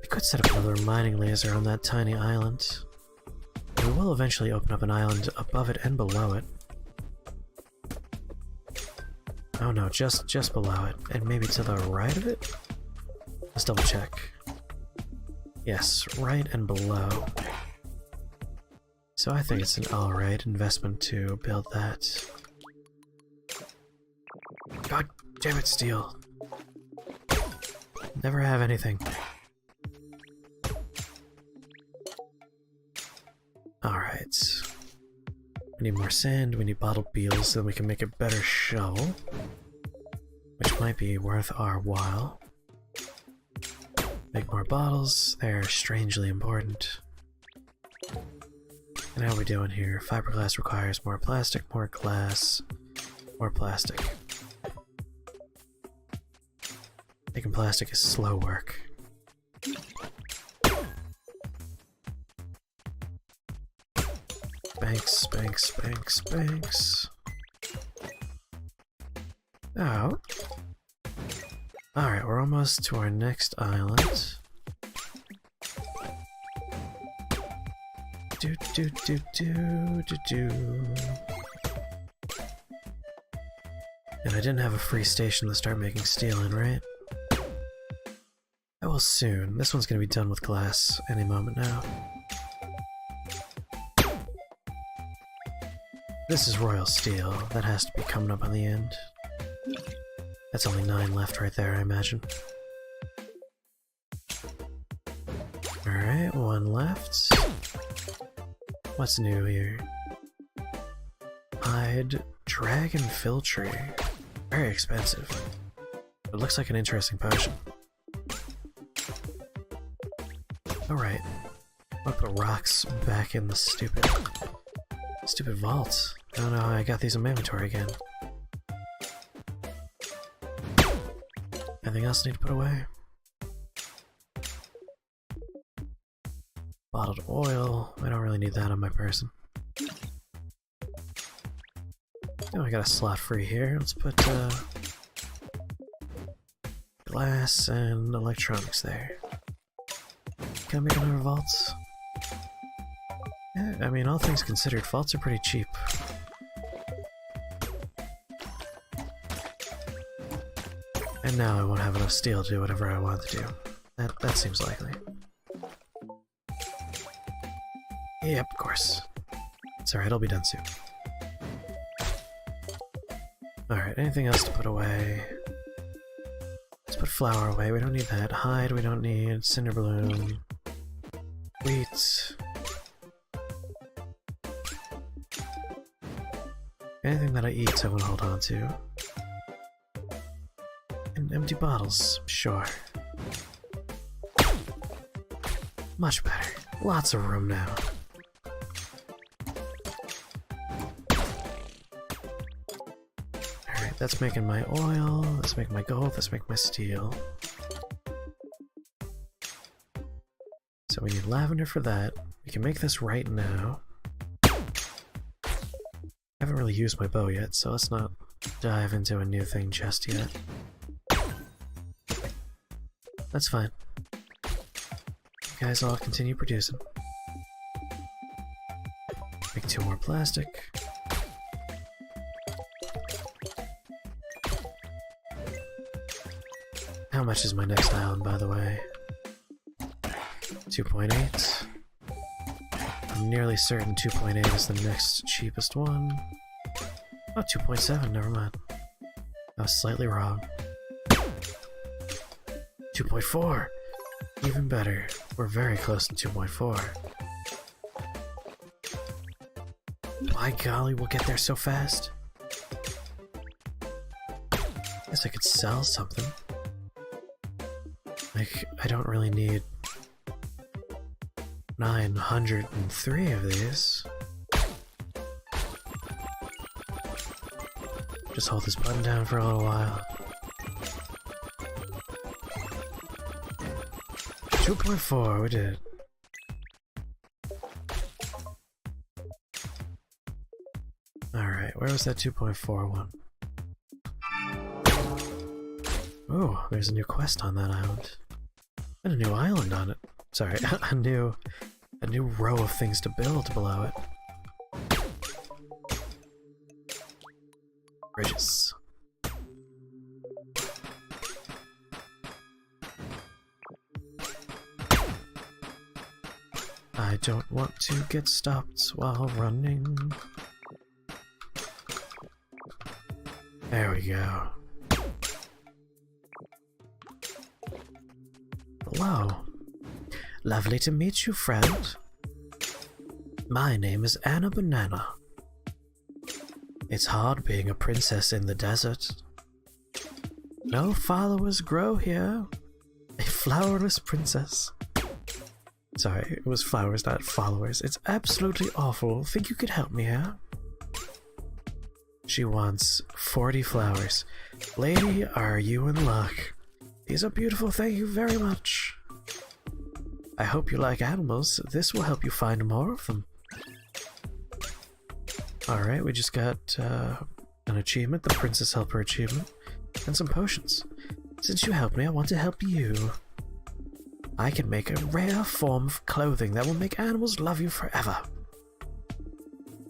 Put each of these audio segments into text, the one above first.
We could set up another mining laser on that tiny island. We will eventually open up an island above it and below it. Oh no, just below it, and maybe to the right of it? Let's double check. Yes, right and below. So I think it's an alright investment to build that. God damn it, steel. Never have anything. Alright. We need more sand, we need bottled beetles so that we can make a better shovel. Which might be worth our while. Make more bottles, they're strangely important. And how are we doing here? Fiberglass requires more plastic, more glass, more plastic. Making plastic is slow work. Banks, banks, banks, banks. Oh. Alright, we're almost to our next island. Do do do do do do. And I didn't have a free station to start making steel in, right? I will soon. This one's gonna be done with glass any moment now. This is royal steel. That has to be coming up on the end. That's only 9 left right there, I imagine. Alright, 1 left. What's new here? Hide Dragon Filtree. Very expensive. It looks like an interesting potion. Alright. I'll put rocks back in the stupid vault. I don't know how I got these in my inventory again. Anything else I need to put away? Bottled oil. I don't really need that on my person. Oh, I got a slot free here. Let's put glass and electronics there. Can I make another vault? Yeah, I mean, all things considered, vaults are pretty cheap. And now I won't have enough steel to do whatever I want to do. That seems likely. Yep, of course. It's alright, I'll be done soon. Alright, anything else to put away? Let's put flour away, we don't need that. Hide, we don't need. Cinder bloom. Wheat. Anything that I eat I want to hold on to. And empty bottles, sure. Much better. Lots of room now. Alright, that's making my oil, that's making my gold, that's making my steel. So we need lavender for that. We can make this right now. I haven't really used my bow yet, so let's not dive into a new thing just yet. That's fine. You guys all continue producing. Make 2 more plastic. How much is my next island, by the way? 2.8. I'm nearly certain 2.8 is the next cheapest one. Oh, 2.7, never mind. I was slightly wrong. 2.4! Even better. We're very close to 2.4. By golly, we'll get there so fast. Guess I could sell something. Like, I don't really need 903 of these. Just hold this button down for a little while. 2.4, we did. Alright, where was that 2.4 one? Oh, there's a new quest on that island. And a new island on it. Sorry, a new row of things to build below it. Bridges. I don't want to get stopped while running. There we go. Hello. Lovely to meet you, friend. My name is Anna Banana. It's hard being a princess in the desert. No followers grow here. A flowerless princess. Sorry, it was flowers, not followers. It's absolutely awful. Think you could help me here? She wants 40 flowers. Lady, are you in luck? These are beautiful, thank you very much. I hope you like animals. This will help you find more of them. Alright, we just got an achievement, the Princess Helper achievement, and some potions. Since you helped me, I want to help you. I can make a rare form of clothing that will make animals love you forever.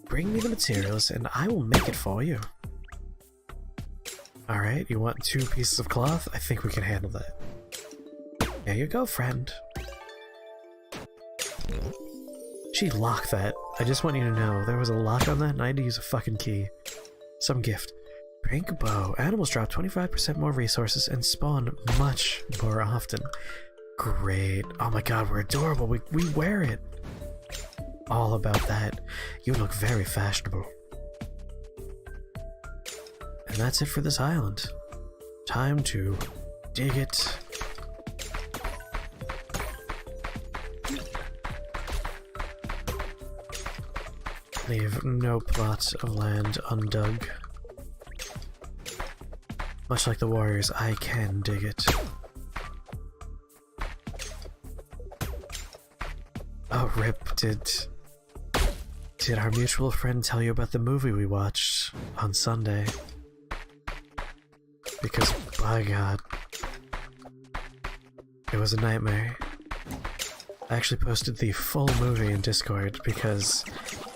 Bring me the materials and I will make it for you. Alright, you want 2 pieces of cloth? I think we can handle that. There you go, friend. She locked that. I just want you to know, there was a lock on that and I had to use a fucking key. Some gift. Pink bow. Animals drop 25% more resources and spawn much more often. Great. Oh my god, we're adorable. We wear it. All about that. You look very fashionable. And that's it for this island. Time to dig it. Leave no plot of land undug. Much like the warriors, I can dig it. Oh, rip, did our mutual friend tell you about the movie we watched on Sunday? Because, by God, it was a nightmare. I actually posted the full movie in Discord because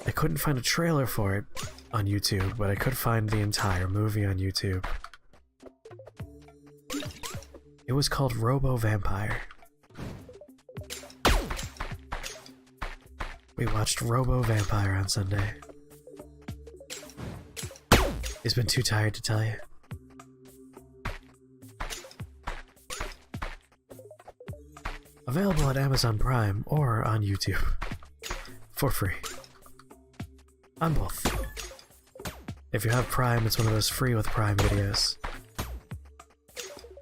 I couldn't find a trailer for it on YouTube, but I could find the entire movie on YouTube. It was called Robo Vampire. We watched Robo Vampire on Sunday. He's been too tired to tell you. Available at Amazon Prime or on YouTube. For free. On both. If you have Prime, it's one of those free with Prime videos.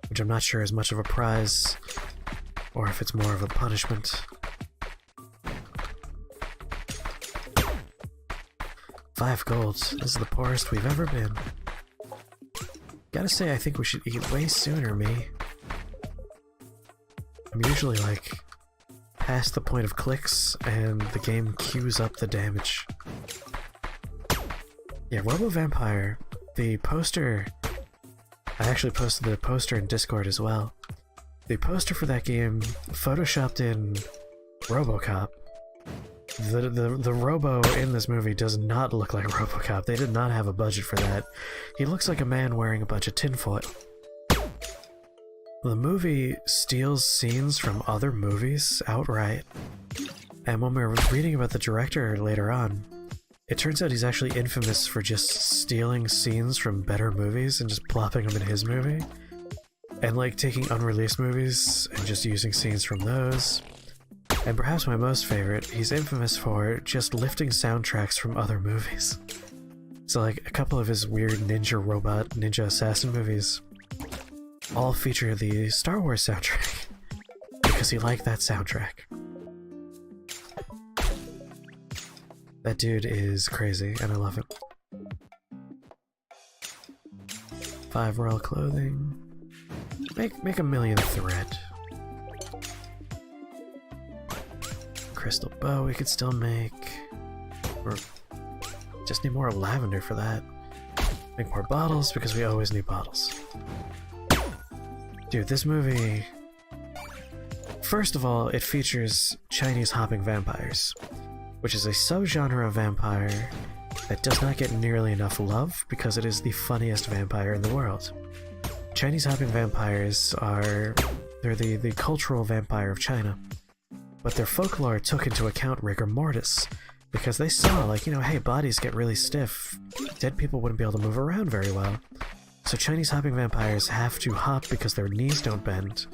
Which I'm not sure is much of a prize, or if it's more of a punishment. 5 gold. This is the poorest we've ever been. Gotta say, I think we should eat way sooner, me. I'm usually like past the point of clicks and the game queues up the damage. Yeah, Robo Vampire, the poster, I actually posted the poster in Discord as well. The poster for that game photoshopped in RoboCop. The Robo in this movie does not look like RoboCop. They did not have a budget for that. He looks like a man wearing a bunch of tinfoil. The movie steals scenes from other movies outright. And when we were reading about the director later on, it turns out he's actually infamous for just stealing scenes from better movies and just plopping them in his movie. And like taking unreleased movies and just using scenes from those. And perhaps my most favorite, he's infamous for just lifting soundtracks from other movies. So like a couple of his weird ninja robot, ninja assassin movies all feature the Star Wars soundtrack because he liked that soundtrack. That dude is crazy and I love him. 5 royal clothing. Make a million thread. Crystal bow we could still make. Or just need more lavender for that. Make more bottles because we always need bottles. Dude, this movie first of all, it features Chinese hopping vampires, which is a subgenre of vampire that does not get nearly enough love because it is the funniest vampire in the world. Chinese hopping vampires they're the cultural vampire of China, but their folklore took into account rigor mortis, because they saw, like, you know, hey, bodies get really stiff, dead people wouldn't be able to move around very well, so Chinese hopping vampires have to hop because their knees don't bend,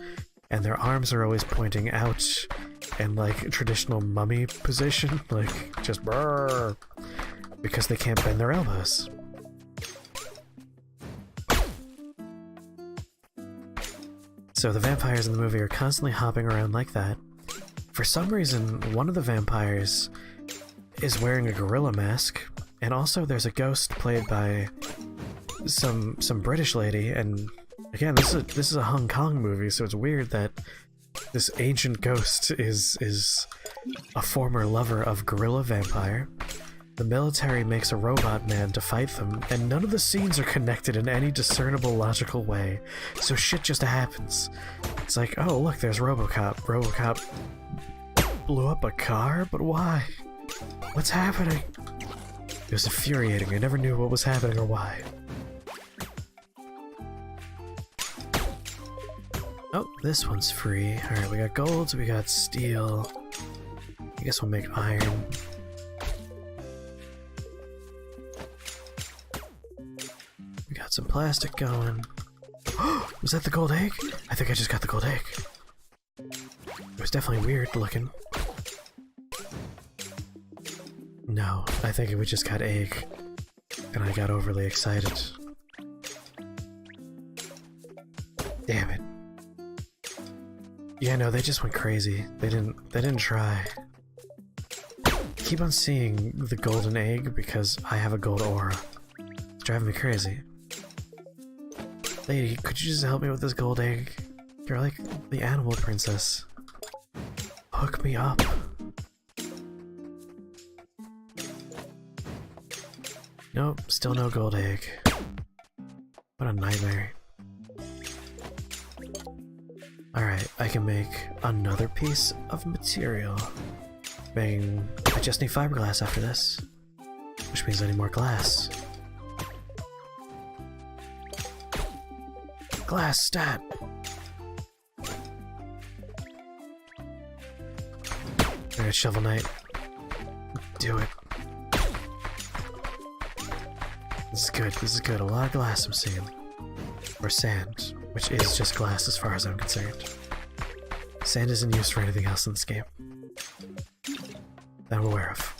and their arms are always pointing out in, like, traditional mummy position, like, just brrr, because they can't bend their elbows. So the vampires in the movie are constantly hopping around like that. For some reason, one of the vampires is wearing a gorilla mask, and also there's a ghost played by some British lady, and again, this is a Hong Kong movie, so it's weird that this ancient ghost is a former lover of gorilla vampire. The military makes a robot man to fight them, and none of the scenes are connected in any discernible logical way, so shit just happens. It's like, oh look, there's RoboCop. RoboCop blew up a car? But why? What's happening? It was infuriating, I never knew what was happening or why. Oh, this one's free. Alright, we got gold, we got steel. I guess we'll make iron. We got some plastic going. Was that the gold egg? I think I just got the gold egg. It was definitely weird looking. No, I think we just got egg. And I got overly excited. Damn it. Yeah, no, they just went crazy. They didn't try. Keep on seeing the golden egg because I have a gold aura. It's driving me crazy. Lady, could you just help me with this gold egg? You're like the animal princess. Hook me up. Nope, still no gold egg. What a nightmare. Alright, I can make another piece of material. I just need fiberglass after this. Which means I need more glass. Glass stat! Alright, Shovel Knight. Do it. This is good. A lot of glass I'm seeing. Or sand, which is just glass as far as I'm concerned. Sand isn't used for anything else in this game that I'm aware of.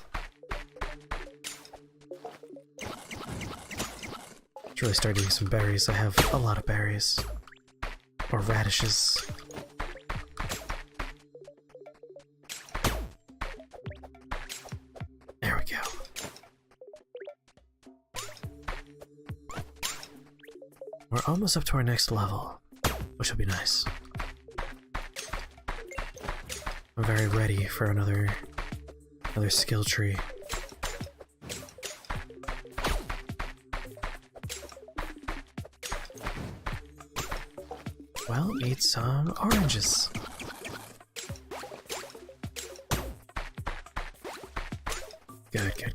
Let's really start eating some berries. I have a lot of berries. Or radishes. There we go. We're almost up to our next level, which will be nice. I'm very ready for another skill tree. Well, eat some oranges.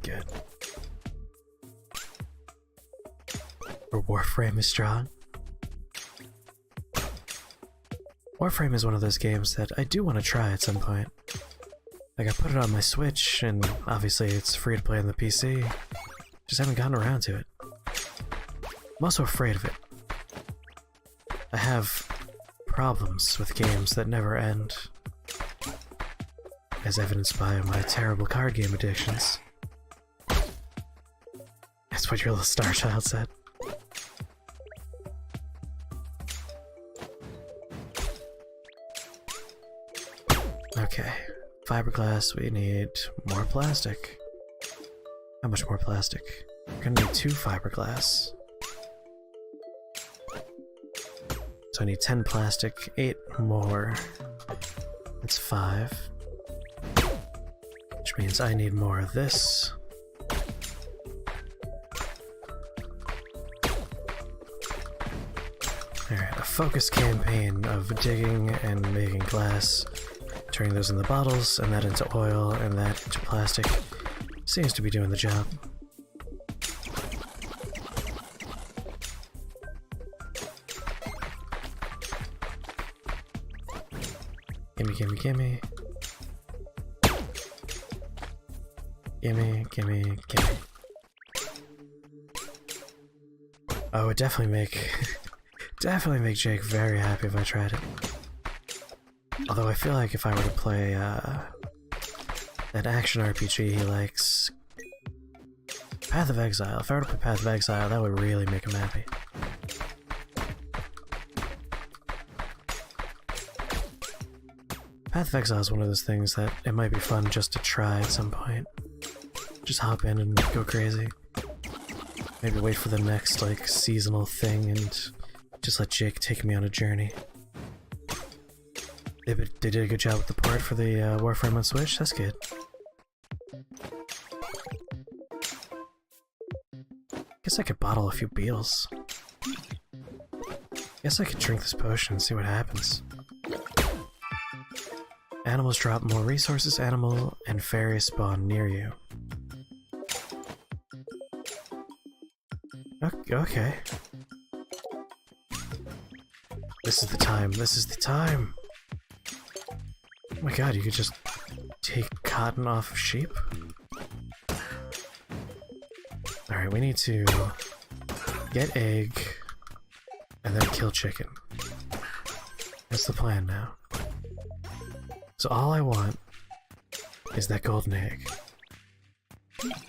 Good. Our Warframe is strong. Warframe is one of those games that I do want to try at some point. Like, I put it on my Switch, and obviously it's free to play on the PC. Just haven't gotten around to it. I'm also afraid of it. I have problems with games that never end, as evidenced by my terrible card game addictions. That's what your little star child said. Okay, fiberglass, we need more plastic. How much more plastic? We're gonna need 2 fiberglass. So I need 10 plastic, 8 more. That's 5. Which means I need more of this. Alright, a focused campaign of digging and making glass, turning those into bottles, and that into oil, and that into plastic. Seems to be doing the job. Gimme, gimme, gimme. Gimme, gimme, gimme. Oh, it would definitely make definitely make Jake very happy if I tried it. Although I feel like if I were to play that action RPG he likes, Path of Exile. If I were to play Path of Exile, that would really make him happy. Path of Exile is one of those things that it might be fun just to try at some point. Just hop in and go crazy. Maybe wait for the next, like, seasonal thing and just let Jake take me on a journey. They did a good job with the port for the Warframe on Switch. That's good. Guess I could bottle a few beetles. Guess I could drink this potion and see what happens. Animals drop more resources, animal and fairy spawn near you. Okay. This is the time, this is the time! Oh my god, you could just take cotton off of sheep? Alright, we need to get egg and then kill chicken. That's the plan now. So all I want is that golden egg.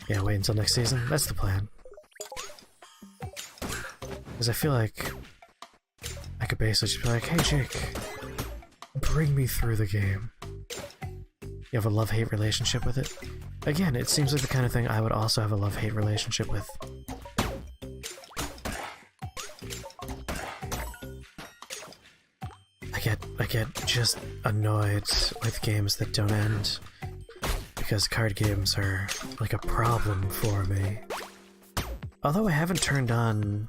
Yeah, wait until next season. That's the plan. Because I feel like I could basically just be like, hey Jake, bring me through the game. You have a love-hate relationship with it? Again, it seems like the kind of thing I would also have a love-hate relationship with. I get just annoyed with games that don't end, because card games are like a problem for me. Although I haven't turned on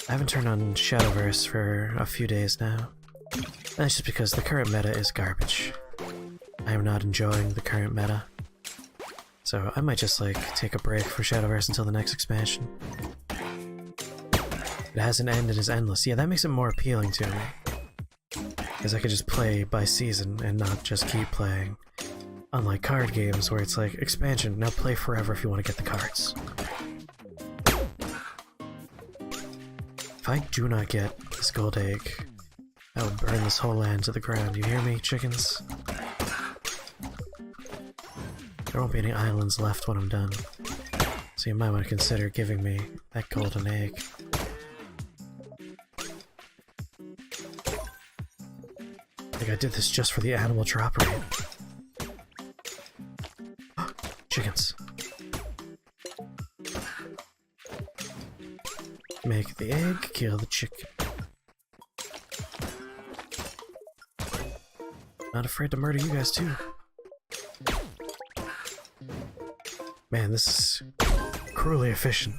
Shadowverse for a few days now. That's just because the current meta is garbage. I am not enjoying the current meta. So I might just like take a break for Shadowverse until the next expansion. It has an end and is endless. Yeah, that makes it more appealing to me. Because I could just play by season and not just keep playing. Unlike card games where it's like, expansion, now play forever if you want to get the cards. If I do not get this gold egg, I will burn this whole land to the ground. You hear me, chickens? There won't be any islands left when I'm done. So you might want to consider giving me that golden egg. I did this just for the animal drop rate. Chickens. Make the egg, kill the chicken. Not afraid to murder you guys too. Man, this is cruelly efficient.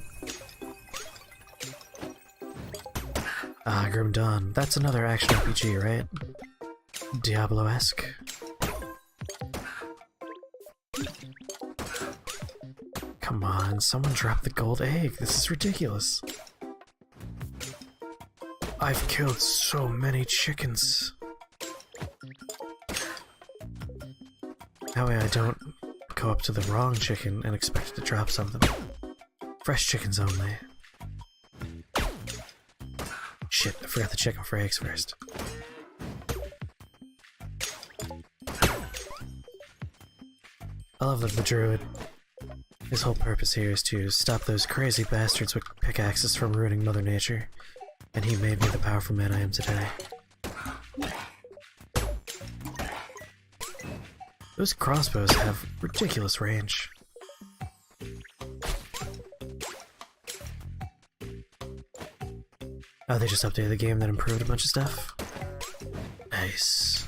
Ah, Grim Dawn. That's another action RPG, right? Diablo-esque. Come on, someone drop the gold egg. This is ridiculous. I've killed so many chickens. That way I don't go up to the wrong chicken and expect it to drop something. Fresh chickens only. Shit, I forgot to check them for eggs first. I love that the druid, his whole purpose here is to stop those crazy bastards with pickaxes from ruining Mother Nature, and he made me the powerful man I am today. Those crossbows have ridiculous range. Oh, they just updated the game that improved a bunch of stuff? Nice.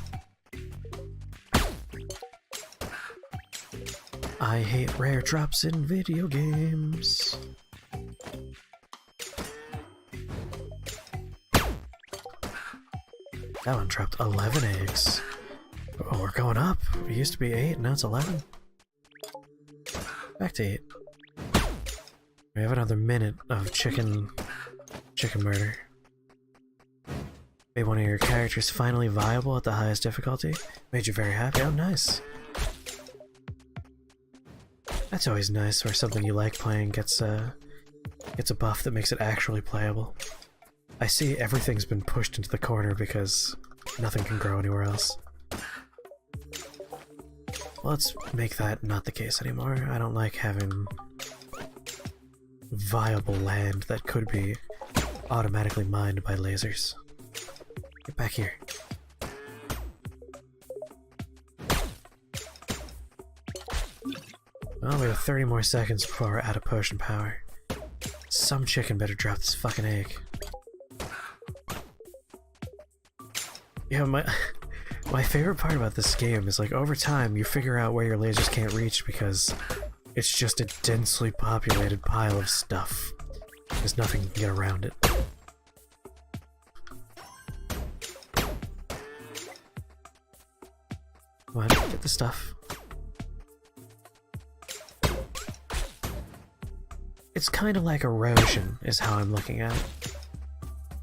I hate rare drops in video games. That one dropped 11 eggs. Oh, we're going up. It used to be 8, now it's 11. Back to 8. We have another minute of chicken murder. Made one of your characters finally viable at the highest difficulty. Made you very happy. Oh, nice. That's always nice, where something you like playing gets a buff that makes it actually playable. I see everything's been pushed into the corner because nothing can grow anywhere else. Let's make that not the case anymore. I don't like having viable land that could be automatically mined by lasers. Get back here. Well, we have 30 more seconds before we're out of potion power. Some chicken better drop this fucking egg. Yeah, my favorite part about this game is, like, over time you figure out where your lasers can't reach because it's just a densely populated pile of stuff. There's nothing you can get around it. Come on, get the stuff. It's kind of like erosion, is how I'm looking at it.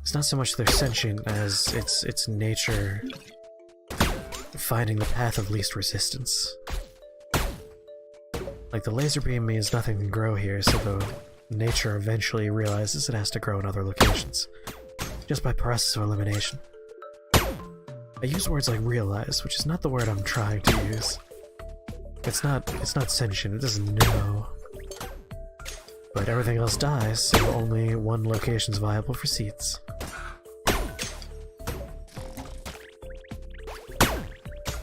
It's not so much they're sentient as it's nature finding the path of least resistance. Like, the laser beam means nothing can grow here, so the nature eventually realizes it has to grow in other locations, just by process of elimination. I use words like realize, which is not the word I'm trying to use. It's not sentient, it doesn't know. But everything else dies, so only one location's viable for seeds.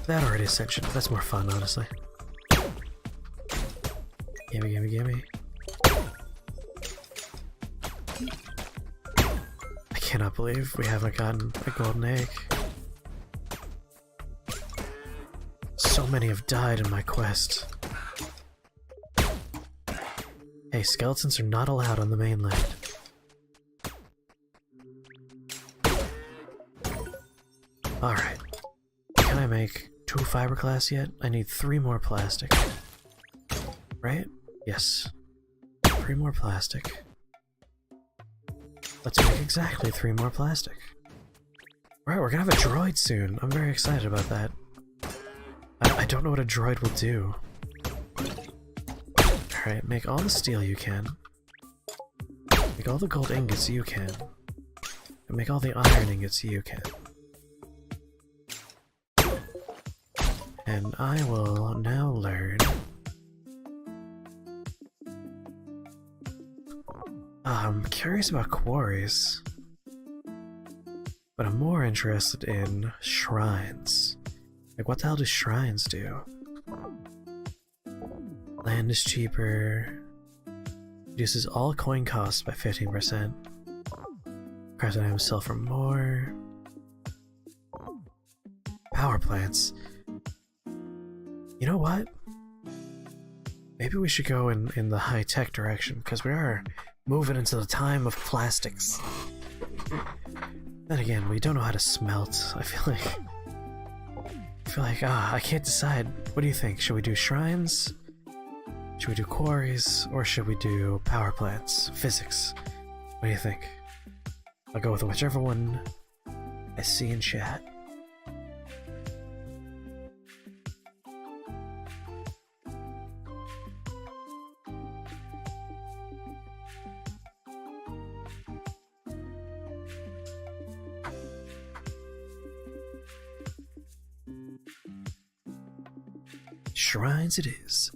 That already is sentient. That's more fun, honestly. Gimme, gimme, gimme. I cannot believe we haven't gotten a golden egg. So many have died in my quest. Hey, skeletons are not allowed on the mainland. Alright. Can I make 2 fiberglass yet? I need 3 more plastic. Right? Yes. 3 more plastic. Let's make exactly 3 more plastic. Right, we're gonna have a droid soon. I'm very excited about that. I don't know what a droid will do. Alright, make all the steel you can. Make all the gold ingots you can. And make all the iron ingots you can. And I will now learn... I'm curious about quarries. But I'm more interested in shrines. Like, what the hell do shrines do? Land is cheaper. Reduces all coin costs by 15%. Crafting items sell for more. Power plants. You know what? Maybe we should go in the high-tech direction, because we are moving into the time of plastics. Then again, we don't know how to smelt. I feel like, I can't decide. What do you think? Should we do shrines? Should we do quarries? Or should we do power plants? Physics? What do you think? I'll go with whichever one I see in chat. Shrines it is.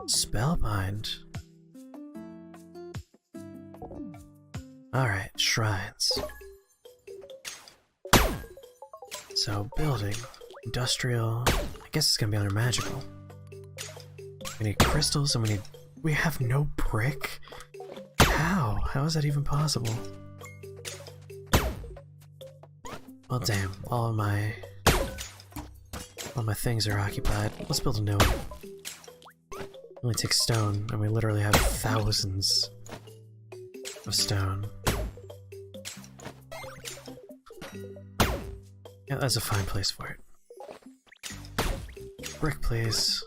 Spellbind. Alright, shrines. So, building, industrial, I guess it's gonna be under magical. We need crystals and we have no brick? How? How is that even possible? Well, damn, all my things are occupied. Let's build a new one. Only takes stone, and we literally have thousands of stone. Yeah, that's a fine place for it. Brick, please.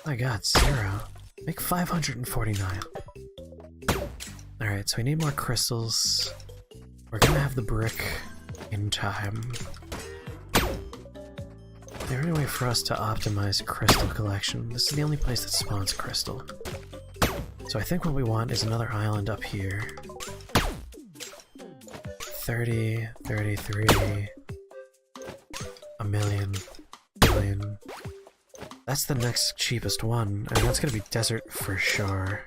My god, 0. Make 549. Alright, so we need more crystals. We're gonna have the brick in time. The only way for us to optimize crystal collection, this is the only place that spawns crystal. So I think what we want is another island up here. 30, 33, a million, billion. That's the next cheapest one, and that's gonna be desert for sure.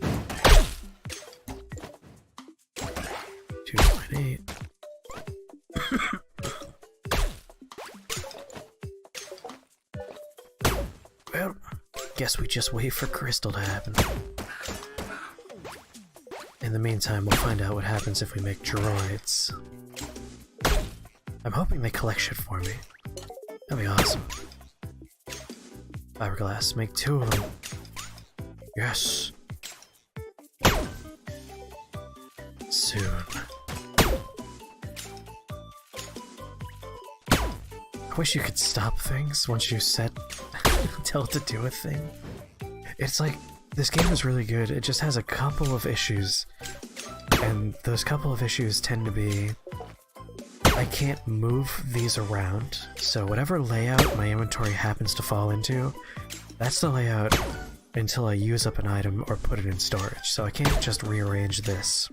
2.8. Well, guess we just wait for crystal to happen. In the meantime, we'll find out what happens if we make droids. I'm hoping they collect shit for me. That'd be awesome. Fiberglass, make 2 of them. Yes! Soon. I wish you could stop things once you tell it to do a thing. It's like, this game is really good, it just has a couple of issues. And those couple of issues tend to be... I can't move these around, so whatever layout my inventory happens to fall into, that's the layout until I use up an item or put it in storage, so I can't just rearrange this.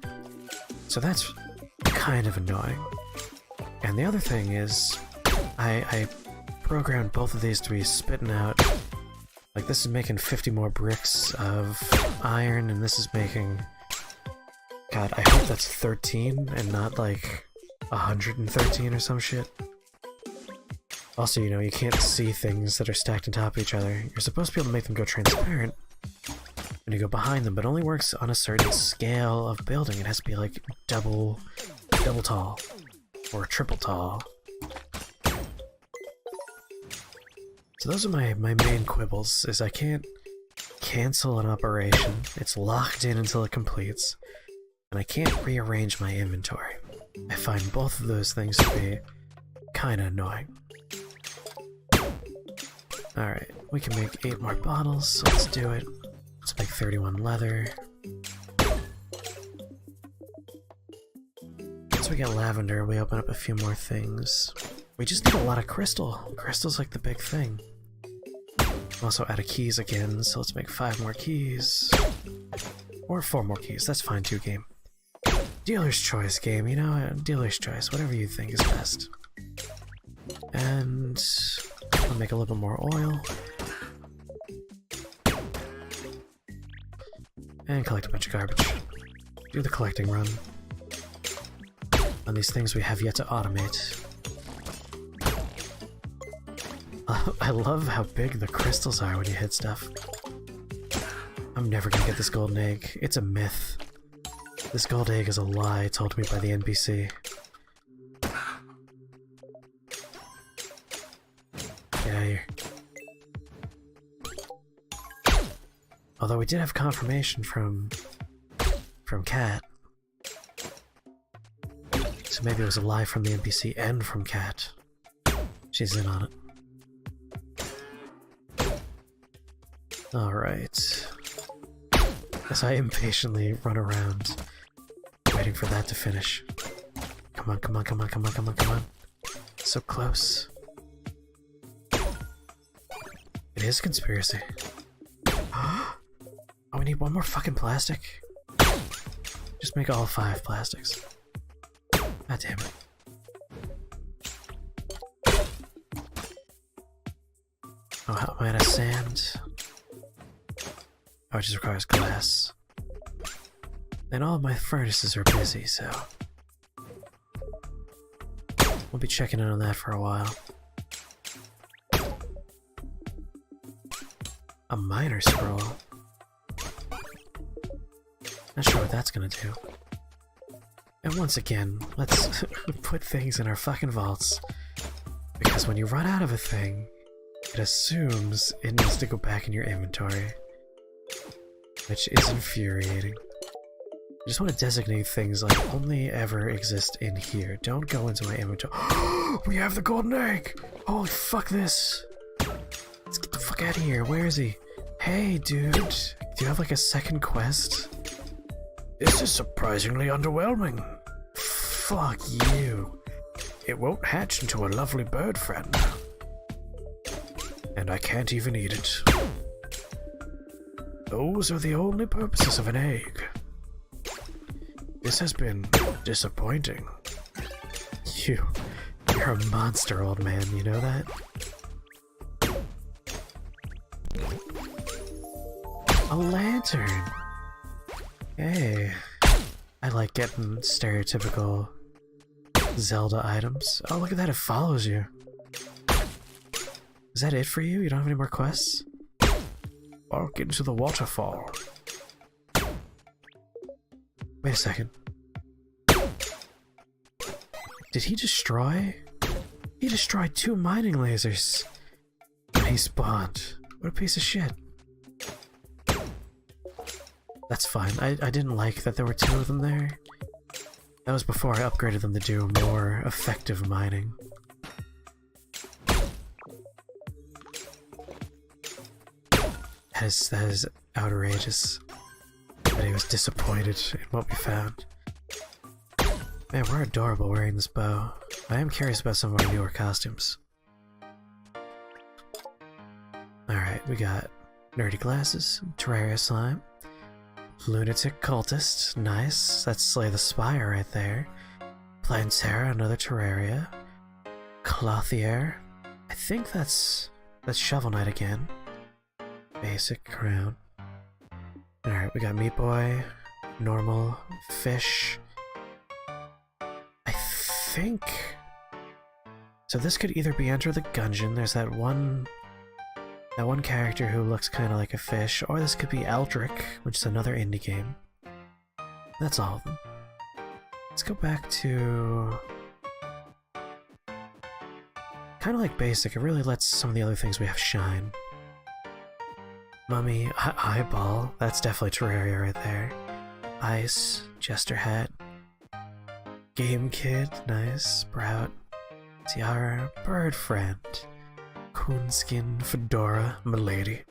So that's kind of annoying. And the other thing is, I programmed both of these to be spitting out, like this is making 50 more bricks of iron, and this is making, god, I hope that's 13 and not like 113 or some shit. Also, you know, you can't see things that are stacked on top of each other. You're supposed to be able to make them go transparent when you go behind them, but it only works on a certain scale of building. It has to be like double tall or triple tall. So those are my main quibbles, is I can't cancel an operation. It's locked in until it completes, and I can't rearrange my inventory. I find both of those things to be kinda annoying. Alright, we can make 8 more bottles, so let's do it. Let's make 31 leather. Once we get lavender, we open up a few more things. We just need a lot of crystal. Crystal's like the big thing. Also out of keys again, so let's make 5 more keys. Or 4 more keys, that's fine too, game. Dealer's choice, game, you know, dealer's choice, whatever you think is best. And I'll make a little bit more oil. And collect a bunch of garbage. Do the collecting run on these things we have yet to automate. I love how big the crystals are when you hit stuff. I'm never gonna get this golden egg. It's a myth. This gold egg is a lie told to me by the NPC. Get out of here. Although we did have confirmation from Cat. So maybe it was a lie from the NPC and from Cat. She's in on it. Alright. As I impatiently run around, waiting for that to finish. Come on, come on, come on, come on, come on, come on. So close. It is a conspiracy. Oh, we need 1 more fucking plastic? Just make all 5 plastics. God damn it. Oh, how am I out of sand? Oh, it just requires glass. And all of my furnaces are busy, so we'll be checking in on that for a while. A miner scroll. Not sure what that's gonna do. And once again, let's put things in our fucking vaults Because when you run out of a thing, it assumes it needs to go back in your inventory. Which is infuriating. I just want to designate things like only ever exist in here. Don't go into my inventory. We have the golden egg! Holy fuck this! Let's get the fuck out of here. Where is he? Hey, dude. Do you have like a second quest? This is surprisingly underwhelming. Fuck you. It won't hatch into a lovely bird friend. And I can't even eat it. Those are the only purposes of an egg. This has been disappointing. You're a monster, old man, you know that? A lantern! Hey, I like getting stereotypical Zelda items. Oh, look at that, it follows you. Is that it for you? You don't have any more quests? Walk into the waterfall. Wait a second. Did he destroy? He destroyed 2 mining lasers when he spawned. What a piece of shit. That's fine. I didn't like that there were 2 of them there. That was before I upgraded them to do more effective mining. That is outrageous. That he was disappointed in what we found. Man, we're adorable wearing this bow. I am curious about some of our newer costumes. Alright, we got nerdy glasses, Terraria slime, lunatic cultist, nice. That's Slay the Spire right there. Plantera, another Terraria. Clothier. I think that's Shovel Knight again. Basic crown. Alright, we got Meat Boy, normal, fish. I think... So this could either be Enter the Gungeon, there's that one character who looks kind of like a fish, or this could be Eldrick, which is another indie game. That's all of them. Let's go back to... kind of like basic, it really lets some of the other things we have shine. Mummy, Eyeball, that's definitely Terraria right there. Ice, Jester Hat. Game Kid, nice. Sprout, Tiara, Bird Friend. Coonskin, Fedora, Milady.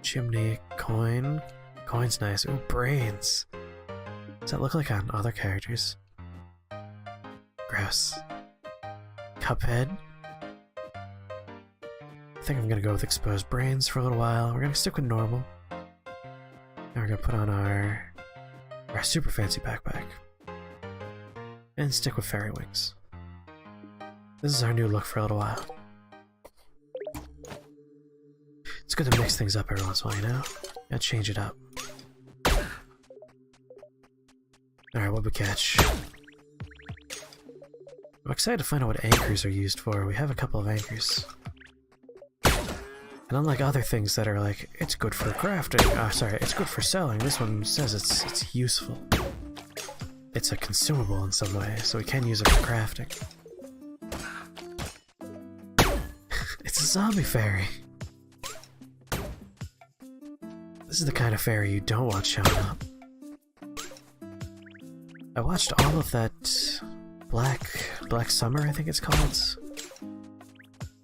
Chimney, Coin. Coin's nice. Ooh, Brains. Does that look like on other characters? Gross. Cuphead. I think I'm gonna go with Exposed Brains for a little while. We're gonna stick with normal. Now we're gonna put on our super fancy backpack. And stick with Fairy Wings. This is our new look for a little while. It's good to mix things up every once in a while, you know? Gotta change it up. Alright, what'd we catch? I'm excited to find out what anchors are used for. We have a couple of anchors. And unlike other things that are like, it's good for crafting, sorry, it's good for selling, this one says it's useful. It's a consumable in some way, so we can use it for crafting. It's a zombie fairy! This is the kind of fairy you don't want showing up. I watched all of that Black Summer, I think it's called.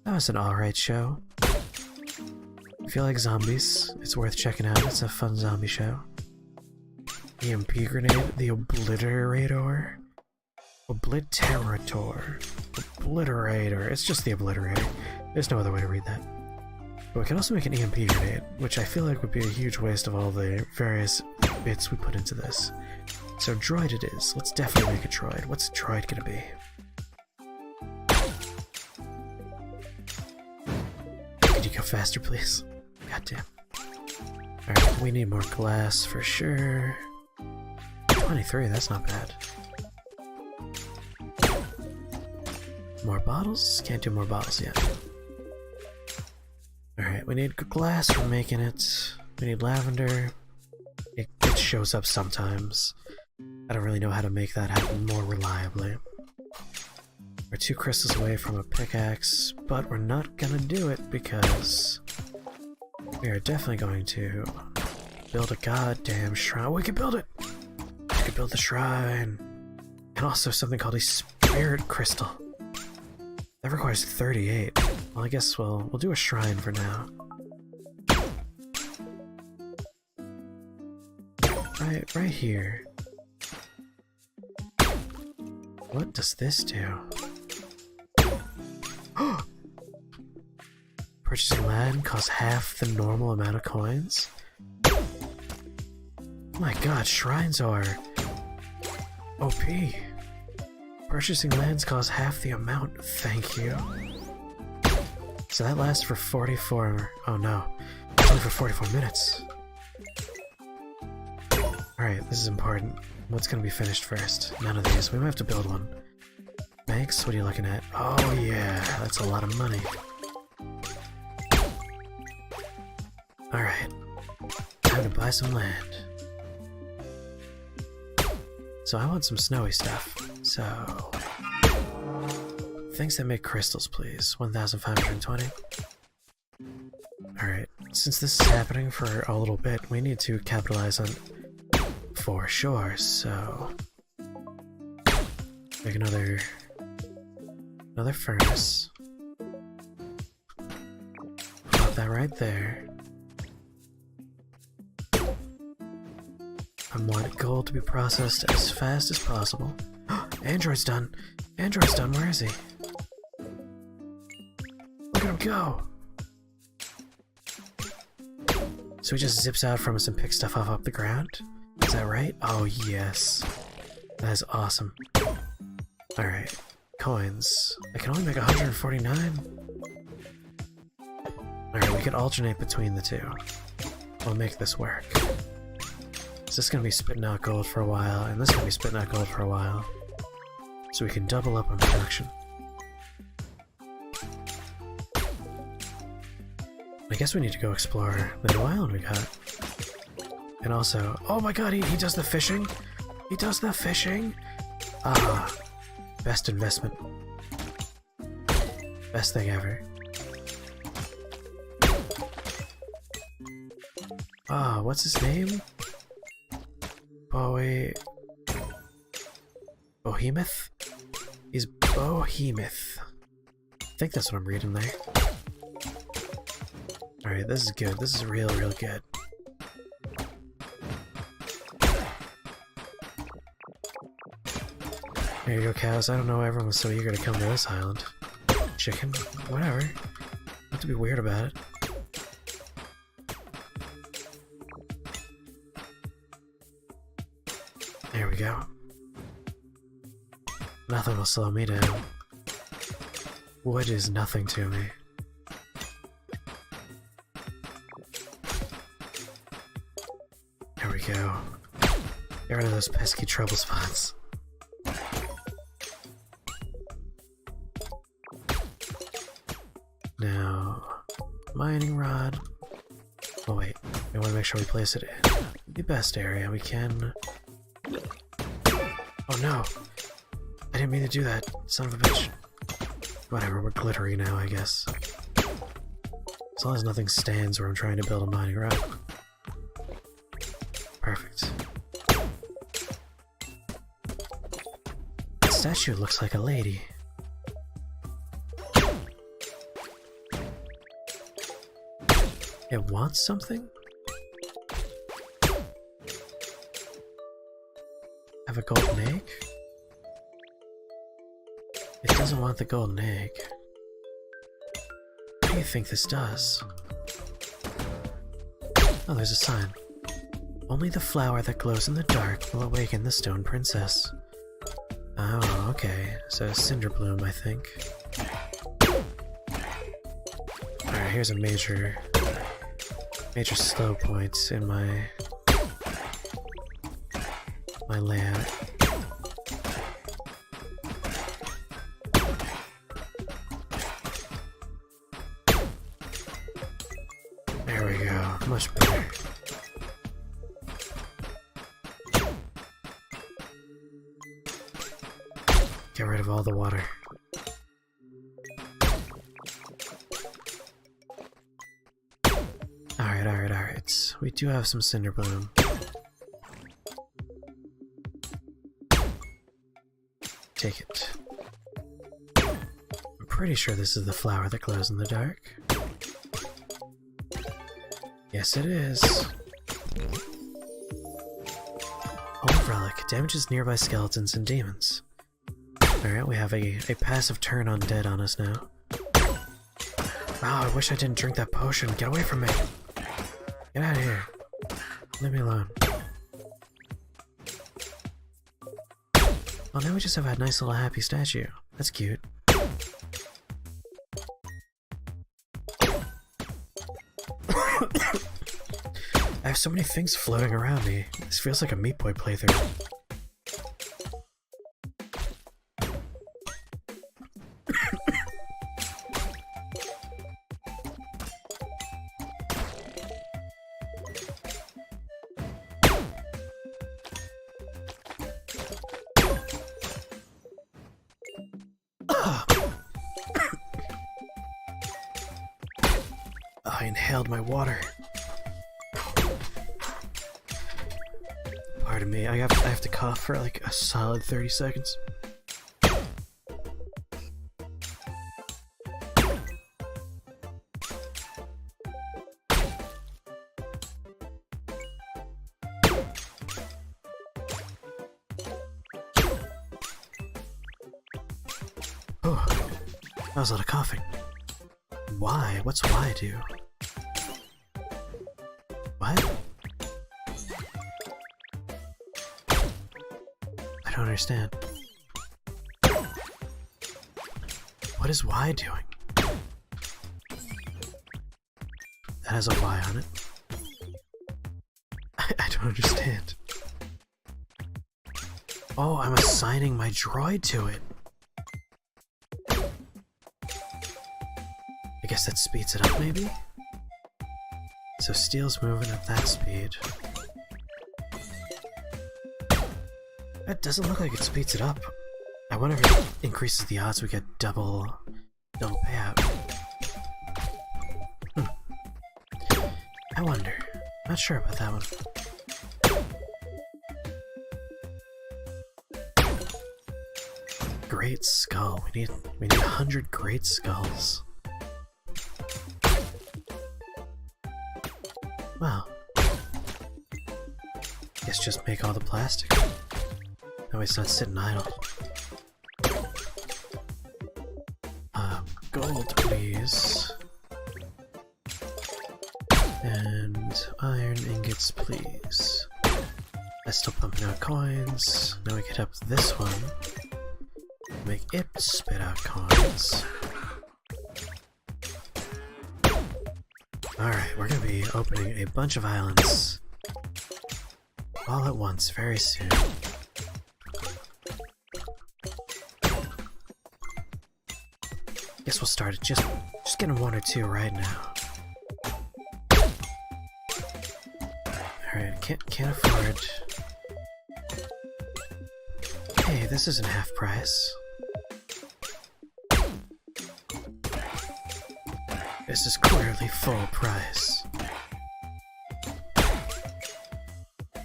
That was an alright show. If you like zombies, it's worth checking out. It's a fun zombie show. EMP Grenade, the Obliterator. Obliterator. It's just the Obliterator. There's no other way to read that. But we can also make an EMP Grenade, which I feel like would be a huge waste of all the various bits we put into this. So droid it is. Let's definitely make a droid. What's a droid gonna be? Could you go faster, please? Goddamn. Alright, we need more glass for sure. 23, that's not bad. More bottles? Can't do more bottles yet. Alright, we need glass for making it. We need lavender. It shows up sometimes. I don't really know how to make that happen more reliably. We're 2 crystals away from a pickaxe, but we're not gonna do it because we are definitely going to build a goddamn shrine. We can build it! We can build the shrine! And also something called a spirit crystal. That requires 38. Well, I guess we'll do a shrine for now. Right here. What does this do? Purchasing land costs half the normal amount of coins? Oh my god, shrines are OP. Purchasing lands costs half the amount, thank you. So that lasts for 44... oh no, it's only for 44 minutes. Alright, this is important. What's gonna be finished first? None of these. We might have to build one. Banks, what are you looking at? Oh yeah, that's a lot of money. Alright, time to buy some land. So I want some snowy stuff. So... things that make crystals, please. 1,520. Alright, since this is happening for a little bit, we need to capitalize on... for sure, so... make another furnace. Put that right there. I want gold to be processed as fast as possible. Android's done! Android's done, where is he? Look at him go! So he just zips out from us and picks stuff up the ground? Is that right? Oh yes. That is awesome. Alright. Coins. I can only make 149? Alright, we can alternate between the two. We'll make this work. So this is gonna be spitting out gold for a while, and this is gonna be spitting out gold for a while. So we can double up on production. I guess we need to go explore the new island we got. And also, oh my god, he does the fishing? He does the fishing? Ah, best investment. Best thing ever. Ah, what's his name? Bohemoth? He's Bohemoth. I think that's what I'm reading there. Alright, this is good. This is real good. There you go, cows. I don't know why everyone was so eager to come to this island. Chicken? Whatever. Not to be weird about it. There we go. Nothing will slow me down. Wood is nothing to me. There we go. Get rid of those pesky trouble spots. Now, mining rod. Oh wait, we want to make sure we place it in the best area we can. Oh no! I didn't mean to do that, son of a bitch. Whatever, we're glittery now, I guess. As long as nothing stands where I'm trying to build a mining rod. Perfect. That statue looks like a lady. It wants something? Have a golden egg? It doesn't want the golden egg. What do you think this does? Oh, there's a sign. Only the flower that glows in the dark will awaken the stone princess. Oh, okay. So cinder bloom, I think. Alright, here's a major slow point in my layout. There we go, much better. Get rid of all the water. Alright. We do have some Cinder Bloom. Take it. I'm pretty sure this is the flower that glows in the dark. Yes, it is. Old relic. Damages nearby skeletons and demons. Alright, we have a passive turn undead on us now. Wow, I wish I didn't drink that potion. Get away from me. Get out of here. Leave me alone. Well, now we just have a nice little happy statue. That's cute. I have so many things floating around me. This feels like a Meat Boy playthrough. I inhaled my water. Pardon me, I have to cough for like a solid 30 seconds. Oh, that was a lot of coughing. Why? What's why do? What? I don't understand. What is Y doing? That has a Y on it. I don't understand. Oh, I'm assigning my droid to it. I guess that speeds it up, maybe? So Steel's moving at that speed. That doesn't look like it speeds it up. I wonder if it increases the odds we get double payout. I wonder. Not sure about that one. Great skull. We need 100 great skulls. Wow. Guess just make all the plastic. That way it's not sitting idle. Gold, please. And iron ingots, please. That's still pumping out coins. Now we get up this one. Make it spit out coins. Alright, we're gonna be opening a bunch of islands all at once very soon. Guess we'll start at just getting one or two right now. Alright, can't afford. Hey, this isn't half price. This is clearly full price.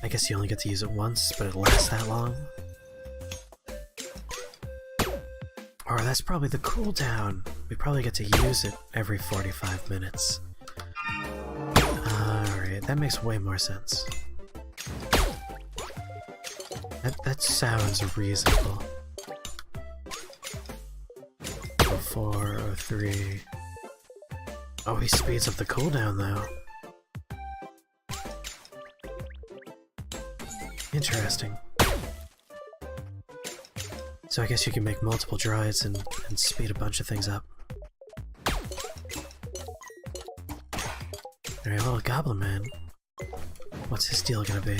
I guess you only get to use it once, but it lasts that long. Or that's probably the cooldown. We probably get to use it every 45 minutes. Alright, that makes way more sense. That sounds reasonable. 04, 03... Oh, he speeds up the cooldown though. Interesting. So I guess you can make multiple droids and speed a bunch of things up. Alright, little goblin man. What's his deal gonna be?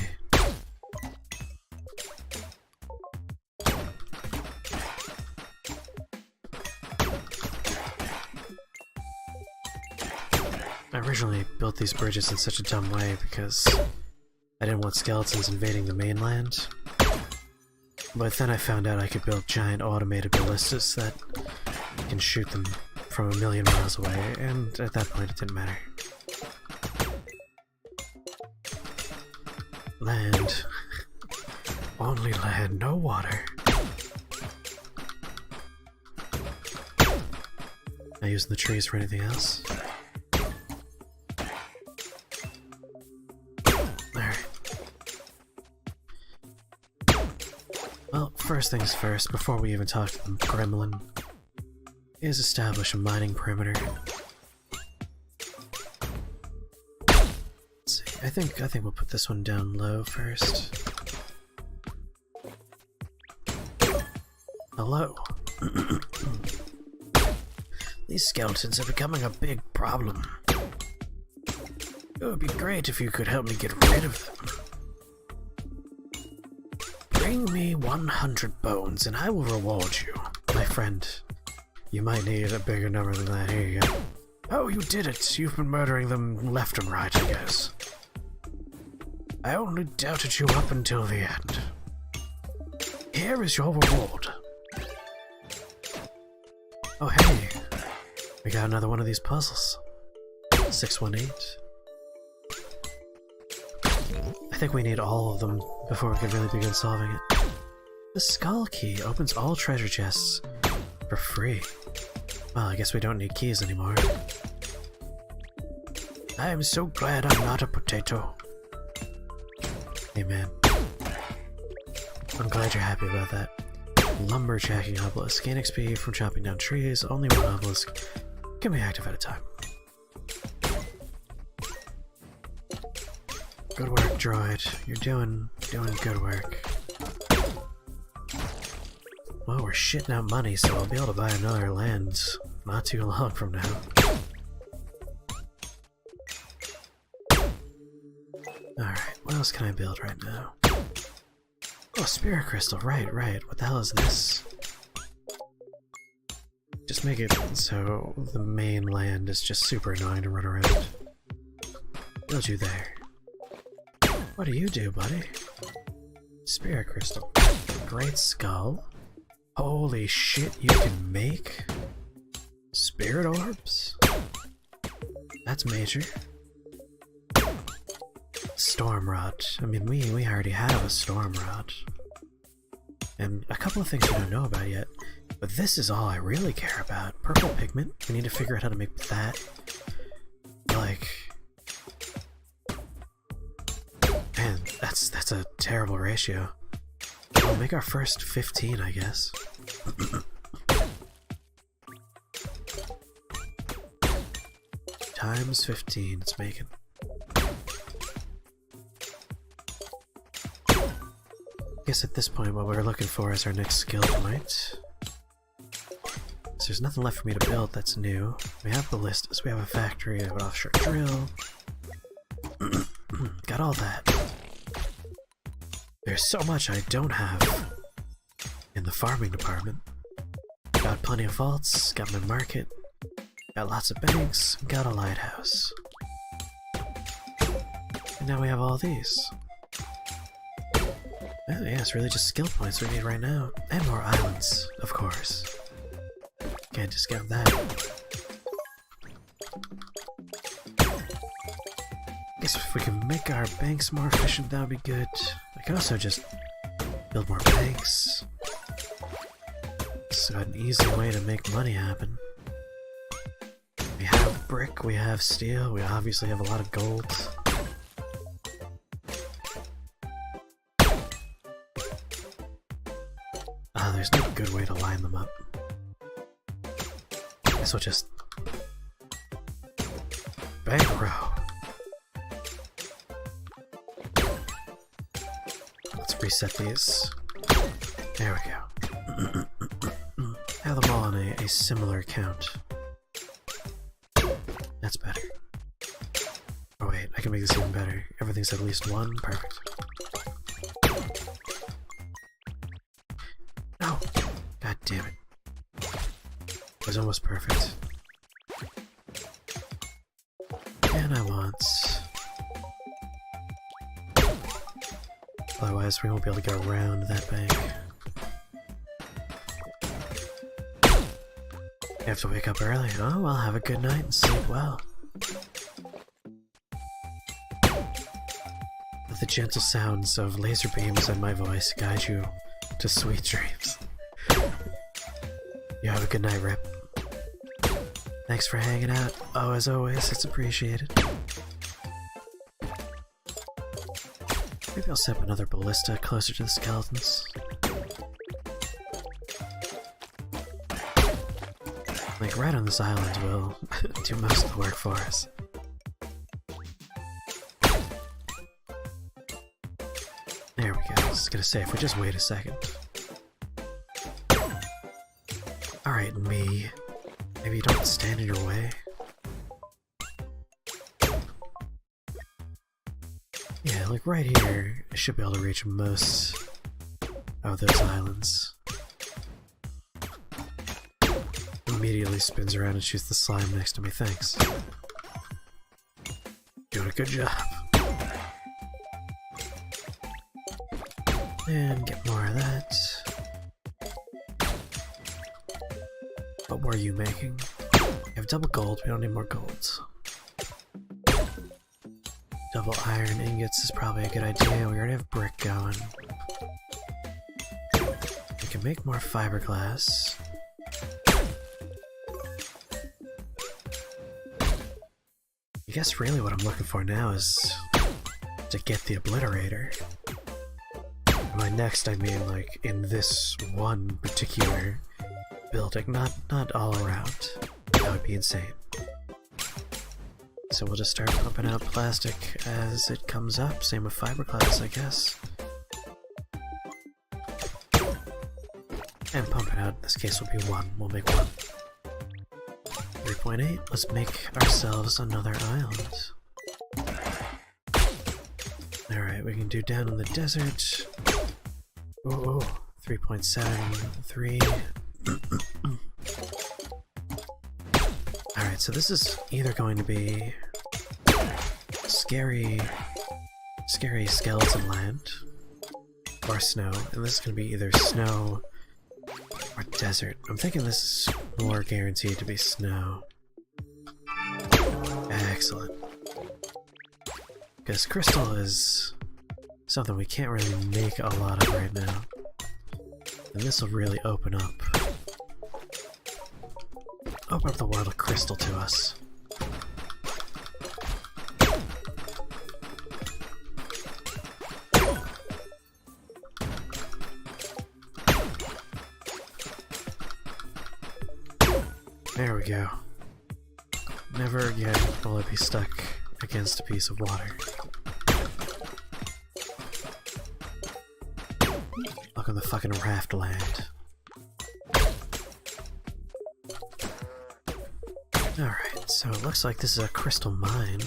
I originally built these bridges in such a dumb way because I didn't want skeletons invading the mainland. But then I found out I could build giant automated ballistas that can shoot them from 1,000,000 miles away, and at that point it didn't matter. Land. Only land, no water. Not using the trees for anything else. Alright. Well, first things first, before we even talk to the gremlin, is establish a mining perimeter. Let's see, I think we'll put this one down low first. Hello. These skeletons are becoming a big problem. It would be great if you could help me get rid of them. Bring me 100 bones and I will reward you. My friend, you might need a bigger number than that. Here you go. Oh, you did it! You've been murdering them left and right, I guess. I only doubted you up until the end. Here is your reward. Oh hey, we got another one of these puzzles. 618. I think we need all of them before we can really begin solving it. The skull key opens all treasure chests for free. Well, I guess we don't need keys anymore. I am so glad I'm not a potato. Hey man, I'm glad you're happy about that. Lumberjacking obelisk. Gain XP from chopping down trees. Only one obelisk can be active at a time. Good work, droid. You're doing good work. Well, we're shitting out money, so I'll be able to buy another land not too long from now. Alright, what else can I build right now? Oh, spirit crystal, right. What the hell is this? Just make it so the main land is just super annoying to run around. Build you there. What do you do, buddy? Spirit crystal. Great skull. Holy shit, you can make spirit orbs? That's major. Storm rod. I mean, we already have a storm rod. And a couple of things we don't know about yet. But this is all I really care about. Purple pigment. We need to figure out how to make that. Like... Man, that's a terrible ratio. We'll make our first 15, I guess. Times 15, it's making. I guess at this point what we're looking for is our next skill point. So there's nothing left for me to build that's new. We have ballistas, we have a factory, we have an offshore drill. Got all that. There's so much I don't have in the farming department. Got plenty of vaults, got my market, got lots of banks, got a lighthouse. And now we have all these. Oh, yeah, it's really just skill points we need right now. And more islands, of course. Can't discount that. Guess if we can make our banks more efficient, that would be good. I can also just build more banks. It's an easy way to make money happen. We have brick, we have steel, we obviously have a lot of gold. There's no good way to line them up. Guess we'll just... bank row. Let's reset these. There we go. Have them all on a similar count. That's better. Oh wait, I can make this even better. Everything's at least one. Perfect. No! God damn it. It was almost perfect. And I want... Otherwise we won't be able to get around that bank. You have to wake up early. Oh, well, have a good night and sleep well. the gentle sounds of laser beams and my voice guide you to sweet dreams. You have a good night, Rip. Thanks for hanging out. Oh, as always, it's appreciated. Maybe I'll set up another ballista closer to the skeletons. Like, right on this island will do most of the work for us. There we go. I was gonna say, if we just wait a second. Alright, me. Maybe you don't stand in your way. Yeah, like right here, I should be able to reach most of those islands. Immediately spins around and shoots the slime next to me, thanks. Doing a good job. And get more of that. What were you making? We have double gold, we don't need more gold. Double iron ingots is probably a good idea, we already have brick going. We can make more fiberglass. I guess really what I'm looking for now is to get the obliterator. By next I mean like in this one particular building, not all around. That would be insane. So we'll just start pumping out plastic as it comes up. Same with fiberglass, I guess. And pump it out. In this case will be 1. We'll make 1. 3.8. Let's make ourselves another island. Alright, we can do down in the desert. Ooh, 3.73. Alright, so this is either going to be scary skeleton land or snow, and this is going to be either snow or desert. I'm thinking this is more guaranteed to be snow. Excellent. Because crystal is something we can't really make a lot of right now. And this will really open up the world of crystal to us. There we go. Never again will it be stuck against a piece of water. Look on the fucking raft land. Alright, so it looks like this is a crystal mine.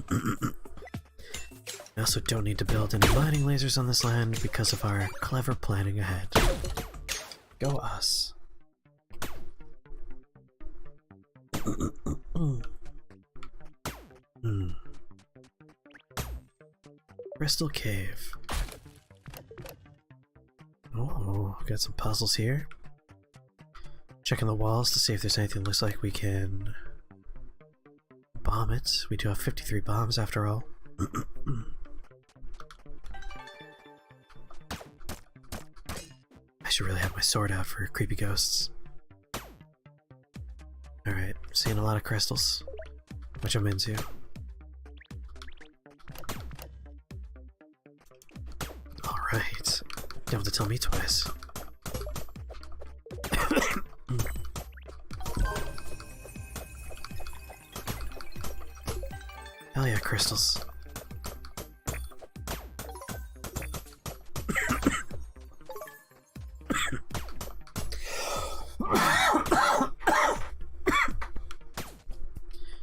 We also don't need to build any mining lasers on this land because of our clever planning ahead. Go us. Crystal Cave. Oh, got some puzzles here. Checking the walls to see if there's anything that looks like we can bomb it. We do have 53 bombs after all. I should really have my sword out for creepy ghosts. Alright, seeing a lot of crystals, which I'm into. Alright, you don't have to tell me twice. Hell yeah, crystals.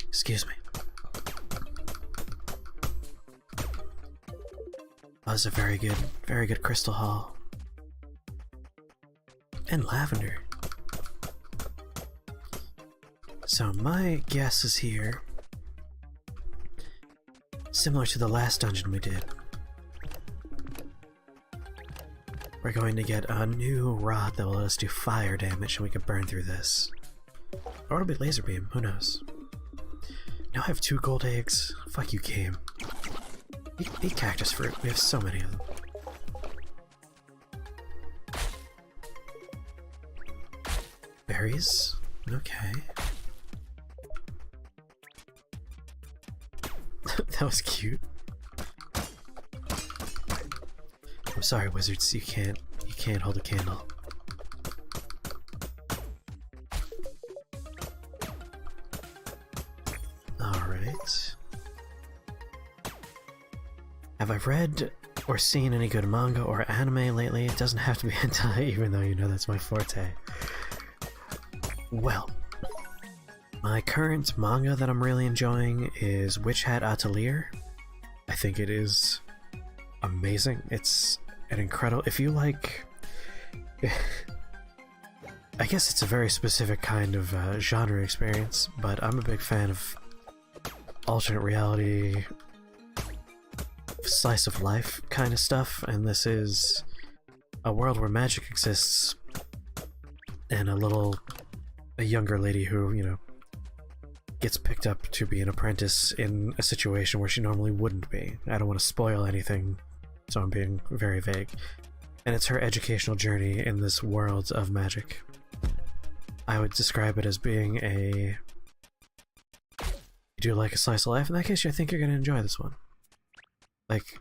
Excuse me. That was a very good crystal haul. And lavender. So my guess is here. Similar to the last dungeon we did. We're going to get a new rod that will let us do fire damage and we can burn through this. Or it'll be laser beam, who knows. Now I have 2 gold eggs. Fuck you, game. Eat cactus fruit. We have so many of them. Berries? Okay. That was cute. I'm sorry, wizards, you can't hold a candle. Alright. Have I read or seen any good manga or anime lately? It doesn't have to be hentai, even though you know that's my forte. Well, my current manga that I'm really enjoying is Witch Hat Atelier. I think it is amazing. It's an incredible... If you like... I guess it's a very specific kind of genre experience, but I'm a big fan of alternate reality, slice of life kind of stuff, and this is a world where magic exists, and a younger lady who, you know, gets picked up to be an apprentice in a situation where she normally wouldn't be. I don't want to spoil anything, so I'm being very vague. And it's her educational journey in this world of magic. I would describe it as being a... You do like a slice of life? In that case, I think you're going to enjoy this one. Like,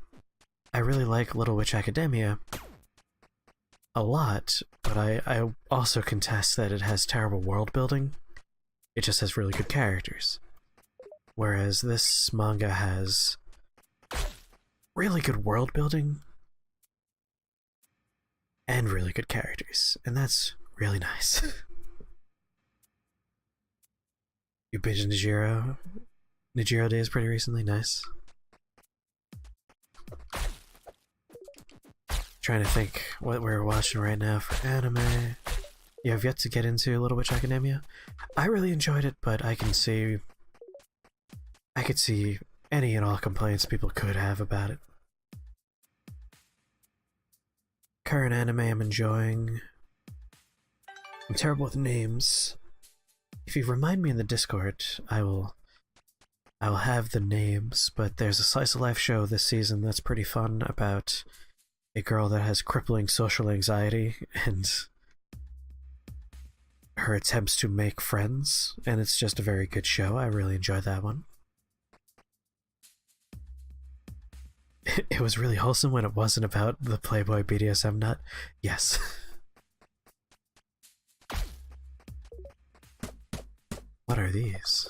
I really like Little Witch Academia a lot, but I also contest that it has terrible world building. It just has really good characters. Whereas this manga has really good world building and really good characters, and really nice. You binged Nijiro? Nijiro Days pretty recently? Nice. Trying to think what we're watching right now for anime. Yeah, I've yet to get into Little Witch Academia. I really enjoyed it, but I could see any and all complaints people could have about it. Current anime I'm enjoying. I'm terrible with names. If you remind me in the Discord, I will have the names, but there's a slice of life show this season that's pretty fun about a girl that has crippling social anxiety and her attempts to make friends, and it's just a very good show. I really enjoyed that one. It was really wholesome when it wasn't about the Playboy BDSM nut. Yes. What are these?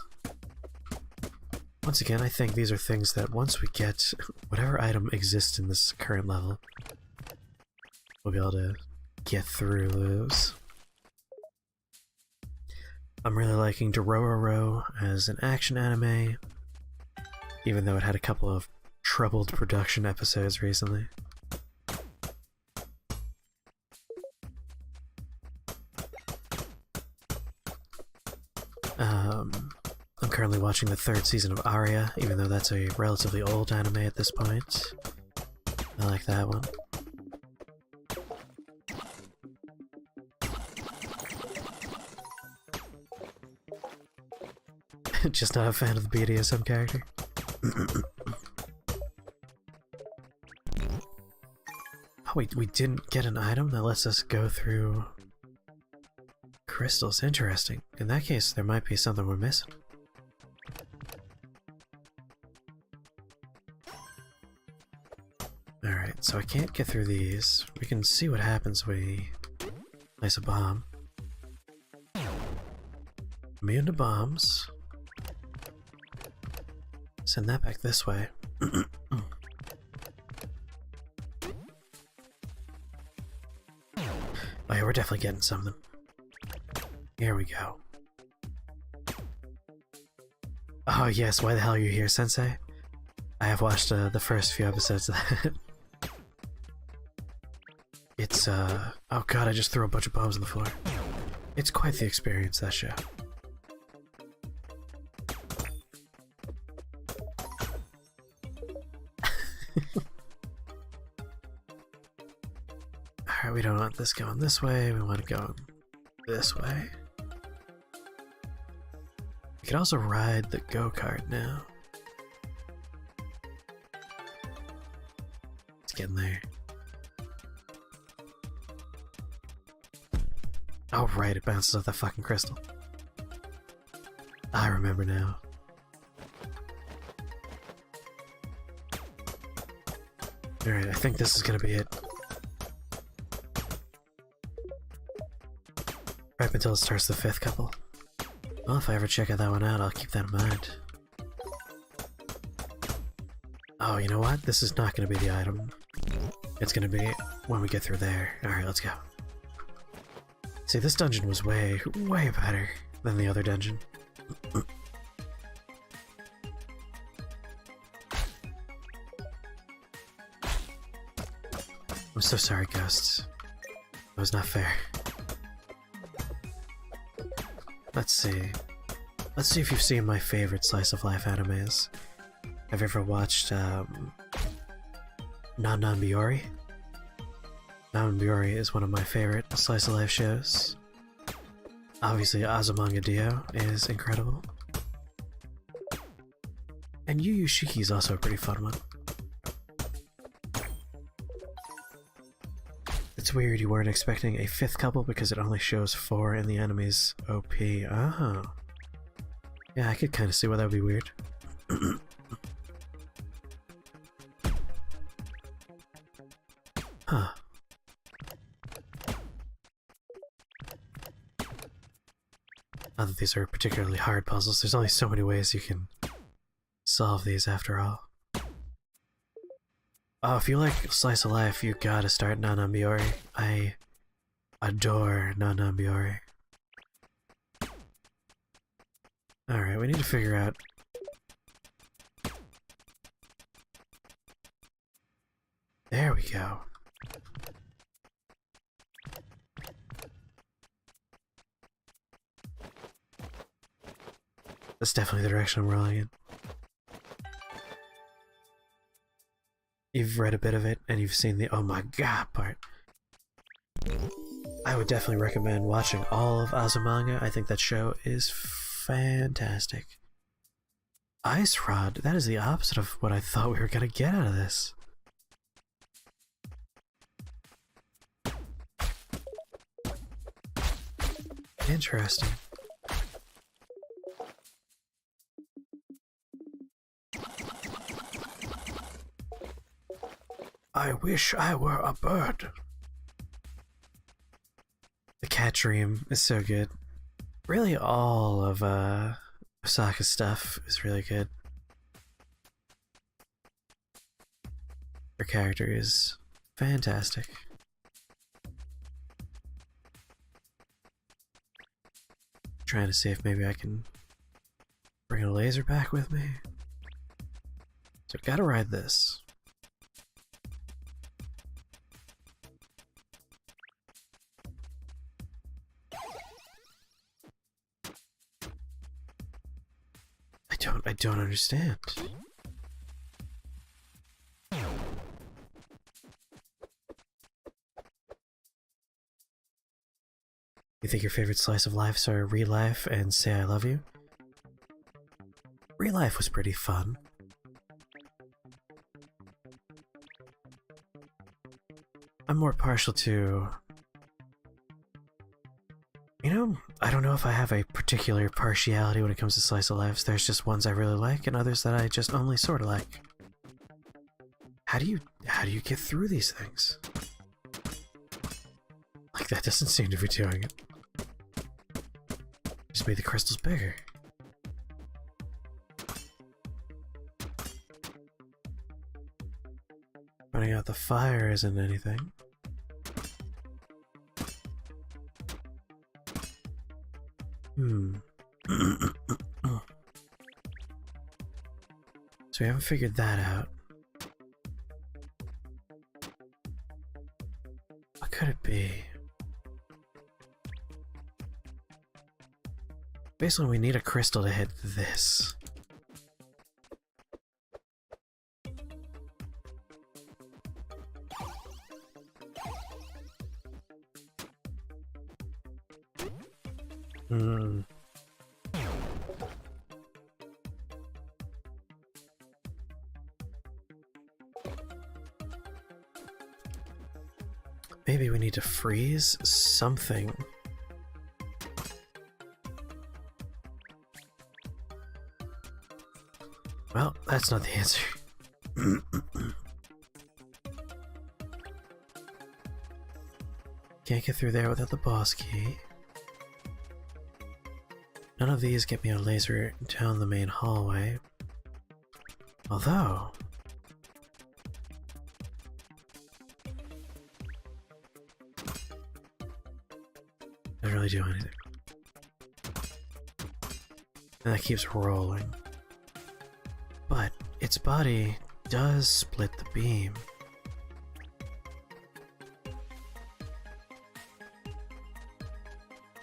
Once again, I think these are things that once we get whatever item exists in this current level, we'll be able to get through those. I'm really liking Dororo as an action anime, even though it had a couple of troubled production episodes recently. I'm currently watching the 3rd season of Aria, even though that's a relatively old anime at this point. I like that one. Just not a fan of the BDSM character. Oh, we didn't get an item that lets us go through crystals. Interesting. In that case, there might be something we're missing. Alright, so I can't get through these. We can see what happens when we place a bomb. Immune to bombs. Send that back this way. Oh yeah, we're definitely getting something. Here we go. Oh yes, why the hell are you here, Sensei? I have watched the first few episodes of that. It's, oh god, I just threw a bunch of bombs on the floor. It's quite the experience, that show. Alright, we don't want this going this way, we want it going this way. We can also ride the go-kart now. to get in there. Oh right, it bounces off that fucking crystal. I remember now. Alright, I think this is gonna be it. Right up until it starts the 5th couple. Well, if I ever check that one out, I'll keep that in mind. Oh, you know what? This is not gonna be the item. It's gonna be when we get through there. Alright, let's go. See, this dungeon was way, way better than the other dungeon. I'm so sorry, ghosts. That was not fair. Let's see. Let's see if you've seen my favorite slice of life animes. Have you ever watched Biori? Biori is one of my favorite slice of life shows. Obviously, Azumanga Dio is incredible. And Yu Yu Shiki is also a pretty fun one. It's weird you weren't expecting a 5th couple because it only shows 4 in the enemy's OP. Oh. Yeah, I could kind of see why that would be weird. Huh. Not that these are particularly hard puzzles, there's only so many ways you can solve these after all. Oh, if you like slice of life, you gotta start Biori. I adore Biori. Alright, we need to figure out... There we go. That's definitely the direction I'm rolling in. You've read a bit of it, and you've seen the oh my god part. I would definitely recommend watching all of Azumanga. I think that show is fantastic. Ice Rod, that is the opposite of what I thought we were gonna get out of this. Interesting. I wish I were a bird. The cat dream is so good. Really all of Osaka's stuff is really good. Her character is fantastic. Trying to see if maybe I can bring a laser back with me. So gotta ride this. I don't understand. You think your favorite slice of lives are Real Life and Say I Love You? Real Life was pretty fun. I'm more partial to... You know, I don't know if I have a particular partiality when it comes to slice of lives. There's just ones I really like and others that I just only sort of like. How do you get through these things? Like, that doesn't seem to be doing it. Just made the crystals bigger. Running out the fire isn't anything. So we haven't figured that out. What could it be? Basically, we need a crystal to hit this. Maybe we need to freeze something. Well, that's not the answer. Can't get through there without the boss key. None of these get me a laser down the main hallway. Although... doesn't really do anything. And that keeps rolling. But its body does split the beam.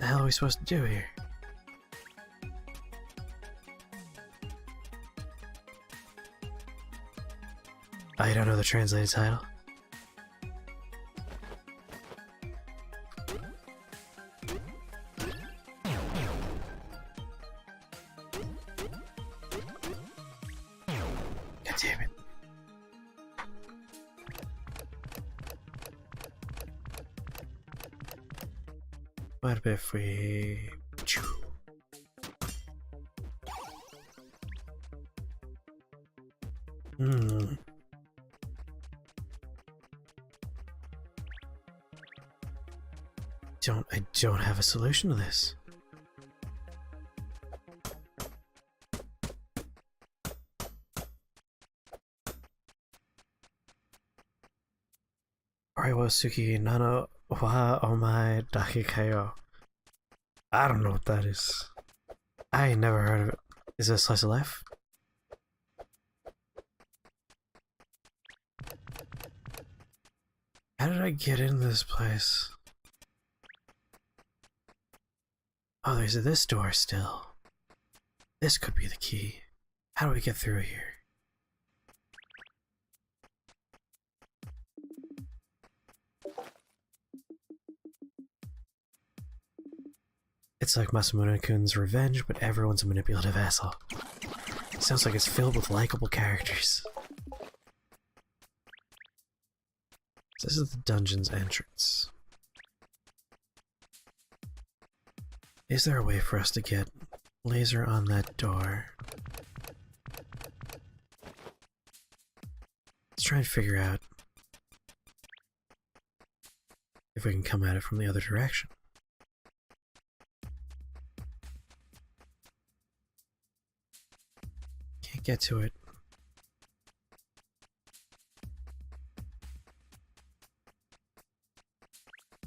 The hell are we supposed to do here? Oh, you don't know the translated title? God damn it. What if we... I don't have a solution to this. Suki nano wa omae dake kayo. I don't know what that is. I ain't never heard of it. Is it a slice of life? How did I get in this place? Oh, there's this door still. This could be the key. How do we get through here? It's like Masamune-kun's Revenge, but everyone's a manipulative asshole. Sounds like it's filled with likable characters. This is the dungeon's entrance. Is there a way for us to get laser on that door? Let's try and figure out if we can come at it from the other direction. Can't get to it.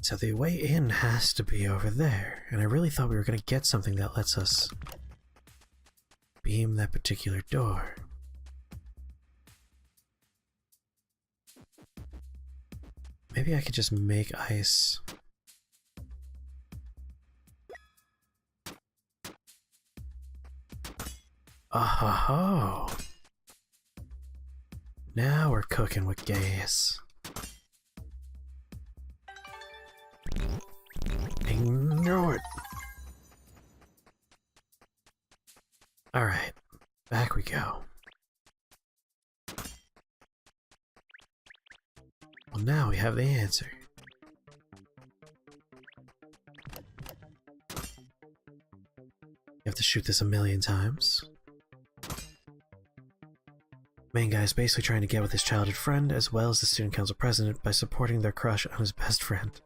So the way in has to be over there, and I really thought we were going to get something that lets us beam that particular door. Maybe I could just make ice. Oh, now we're cooking with gas. I knew it. Alright, back we go. Well, now we have the answer. You have to shoot this 1,000,000 times. Main guy is basically trying to get with his childhood friend as well as the student council president by supporting their crush on his best friend.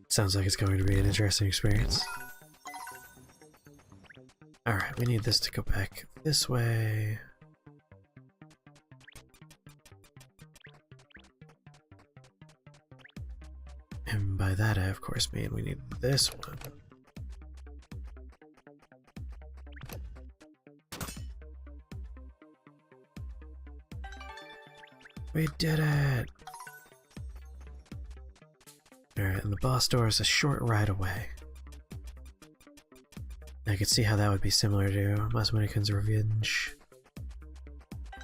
Sounds like it's going to be an interesting experience. Alright, we need this to go back this way. And by that I of course mean we need this one. We did it! Alright, and the boss door is a short ride away. I could see how that would be similar to Masamune-kun's Revenge.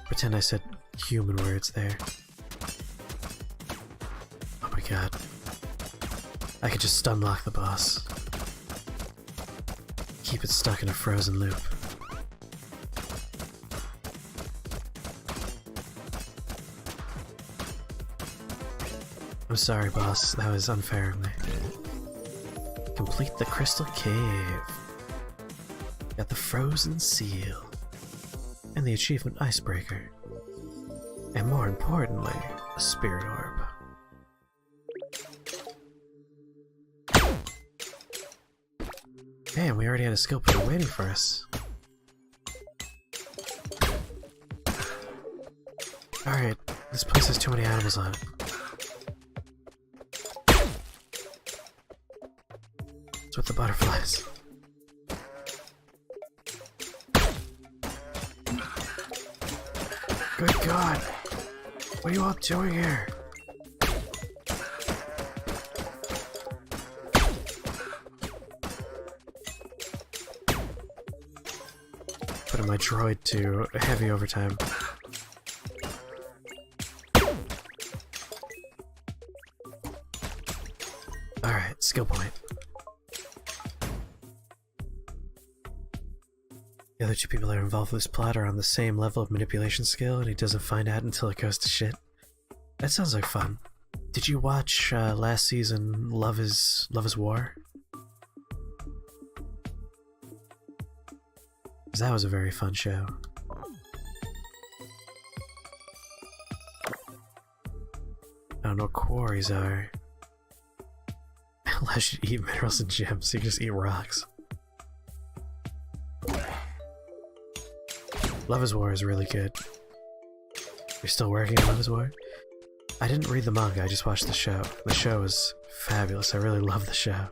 Pretend I said human words there. Oh my god. I could just stun lock the boss. Keep it stuck in a frozen loop. I'm sorry, boss. That was unfair of me. Complete the crystal cave. Got the frozen seal. And the achievement icebreaker. And more importantly, a spirit orb. Damn, we already had a skill player waiting for us. Alright, this place has too many animals on it. What's with the butterflies? Good God! What are you all doing here? Putting my droid to heavy overtime. Alright, skill point. The other two people that are involved with this plot are on the same level of manipulation skill, and he doesn't find out until it goes to shit. That sounds like fun. Did you watch last season Love is War? 'Cause that was a very fun show. I don't know what quarries are. It allows you to eat minerals and gems, so you can just eat rocks. Love is War is really good. You're still working on Love is War? I didn't read the manga, I just watched the show. The show is fabulous, I really love the show.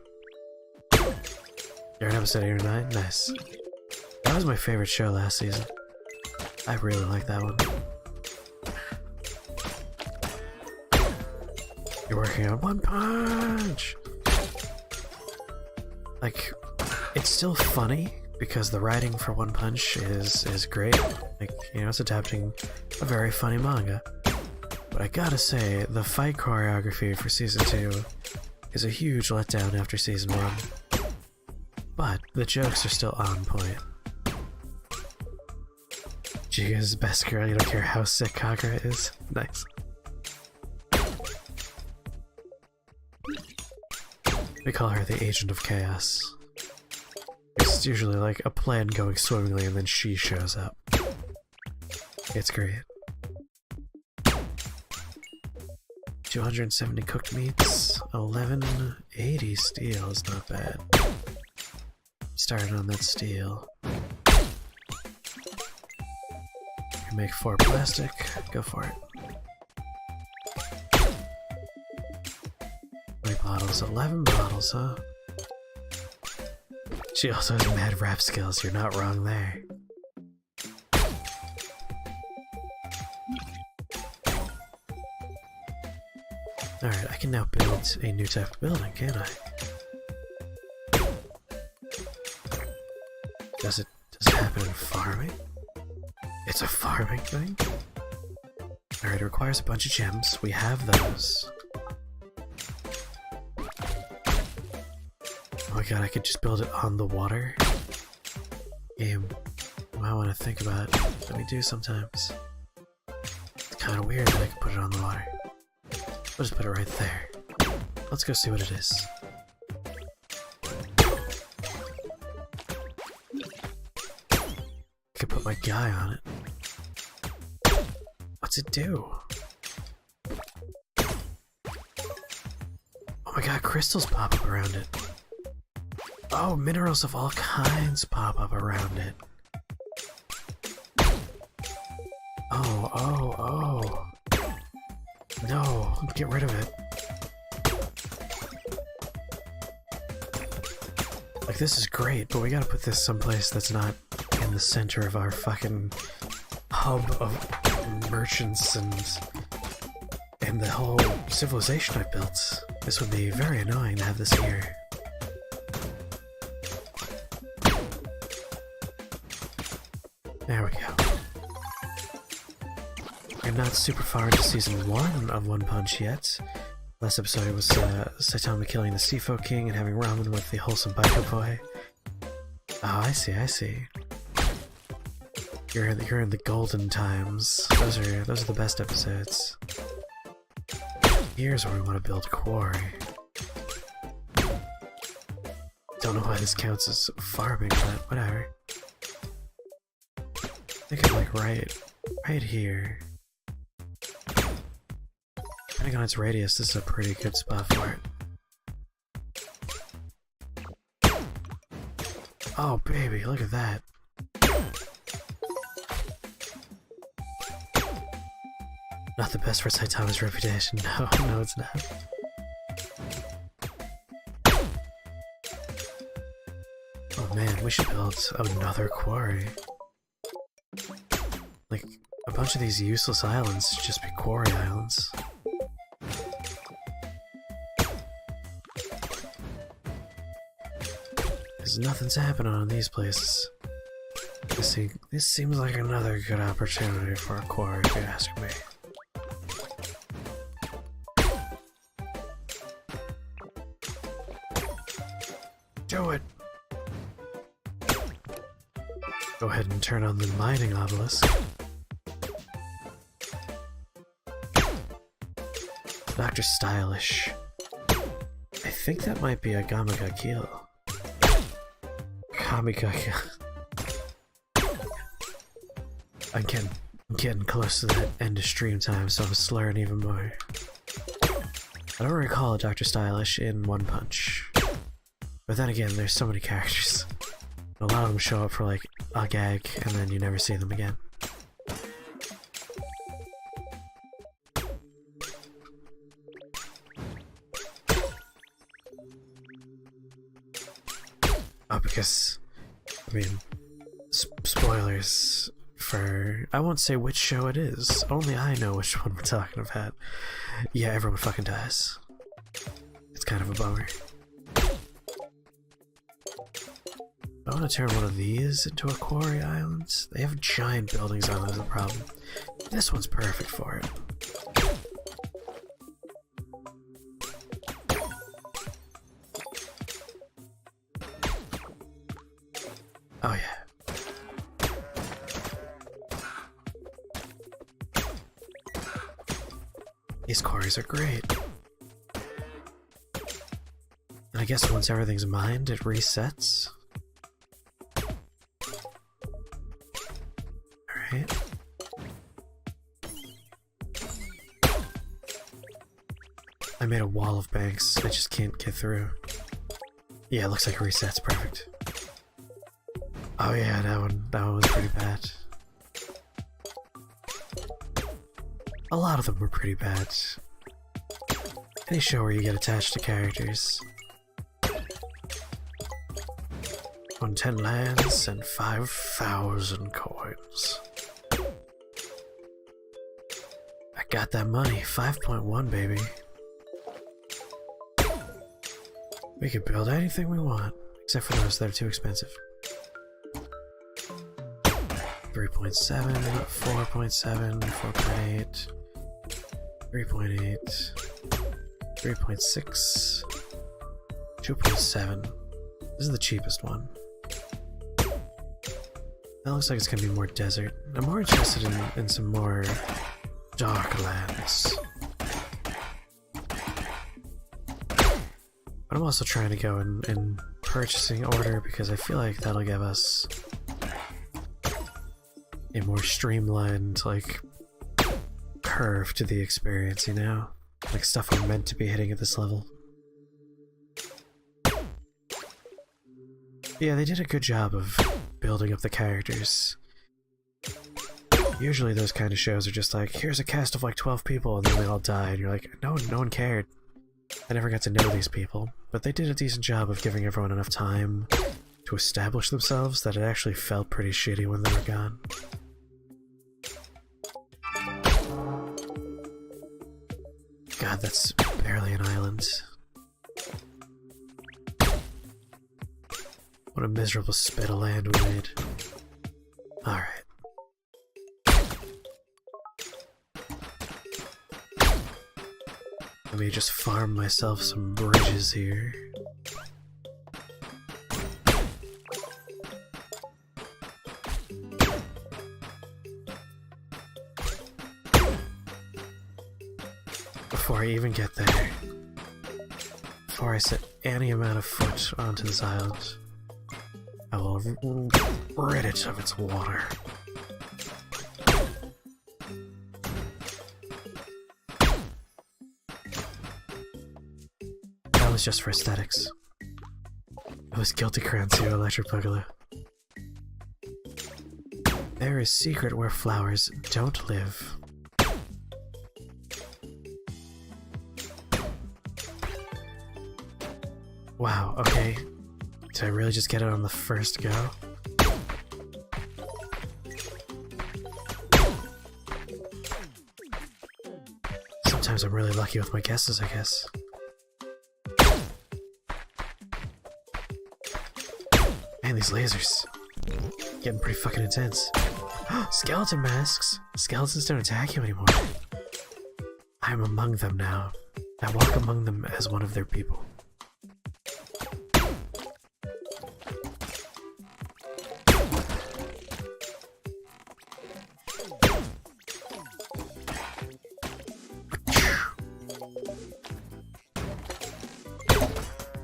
You're in episode 8 or 9? Nice. That was my favorite show last season. I really like that one. You're working on One Punch! Like, it's still funny, because the writing for One Punch is great. Like, you know, it's adapting a very funny manga. But I gotta say, the fight choreography for Season 2 is a huge letdown after Season 1. But the jokes are still on point. Giga's best girl, you don't care how sick Kagura is? Nice. We call her the Agent of Chaos. It's usually like a plan going swimmingly and then she shows up. It's great. 270 cooked meats, 1180 steel is not bad. Started on that steel. You make 4 plastic, go for it. 20 bottles, 11 bottles, huh? She also has mad rap skills, you're not wrong there. Alright, I can now build a new type of building, can't I? Does it happen in farming? It's a farming thing? Alright, it requires a bunch of gems. We have those. Oh my god, I could just build it on the water? Game, you might want to think about what we do sometimes. It's kind of weird that I can put it on the water. I'll just put it right there. Let's go see what it is. I could put my guy on it. What's it do? Oh my god, crystals pop up around it. Oh, minerals of all kinds pop up around it. Oh. No, get rid of it. Like, this is great, but we gotta put this someplace that's not in the center of our fucking hub of merchants and the whole civilization I built. This would be very annoying to have this here. There we go. I'm not super far into Season 1 of One Punch yet. Last episode was Saitama killing the Sifo King and having ramen with the wholesome Baiko Boy. Oh, I see. You're in the golden times. Those are the best episodes. Here's where we want to build a quarry. Don't know why this counts as farming, but whatever. I think I'm like right here. Depending on its radius, this is a pretty good spot for it. Oh baby, look at that. Not the best for Saitama's reputation. No, it's not. Oh man, we should build another quarry. Like, a bunch of these useless islands should just be quarry islands. Because nothing's happening on these places. This seems like another good opportunity for a quarry, if you ask me. Do it! Go ahead and turn on the mining obelisk. Dr. Stylish. I think that might be a Gamagakil. Kamigaka. I'm getting close to that end of stream time, so I'm slurring even more. I don't recall a Dr. Stylish in One Punch. But then again, there's so many characters. A lot of them show up for like a gag, and then you never see them again. Oh, because, I mean, spoilers for... I won't say which show it is. Only I know which one we're talking about. Yeah, everyone fucking dies. It's kind of a bummer. I want to turn one of these into a quarry island. They have giant buildings on them as a problem. This one's perfect for it. Oh yeah. These quarries are great. And I guess once everything's mined, it resets. Alright. I made a wall of banks. I just can't get through. Yeah, it looks like it resets. Perfect. Oh yeah, that one was pretty bad. A lot of them were pretty bad. Any show where you get attached to characters. 110 lands and 5,000 coins. I got that money, 5.1 baby. We can build anything we want, except for those that are too expensive. 3.7, 4.7, 4.8, 3.8, 3.6, 2.7. This is the cheapest one. That looks like it's gonna be more desert. I'm more interested in some more dark lands. But I'm also trying to go in purchasing order because I feel like that'll give us a more streamlined, like, curve to the experience, you know? Like stuff we're meant to be hitting at this level. Yeah, they did a good job of building up the characters. Usually those kind of shows are just like, here's a cast of like 12 people and then they all die, and you're like, no one cared. I never got to know these people. But they did a decent job of giving everyone enough time to establish themselves that it actually felt pretty shitty when they were gone. God, that's barely an island. What a miserable spit of land we made. Alright. Let me just farm myself some bridges here. before I even get there. Before I set any amount of foot onto this island, I will rid it of its water. That was just for aesthetics. It was guilty crown to Electric Boogaloo. There is secret where flowers don't live. Wow, okay. Did I really just get it on the first go? Sometimes I'm really lucky with my guesses, I guess. Man, these lasers. Getting pretty fucking intense. Skeleton masks! Skeletons don't attack you anymore. I'm among them now. I walk among them as one of their people.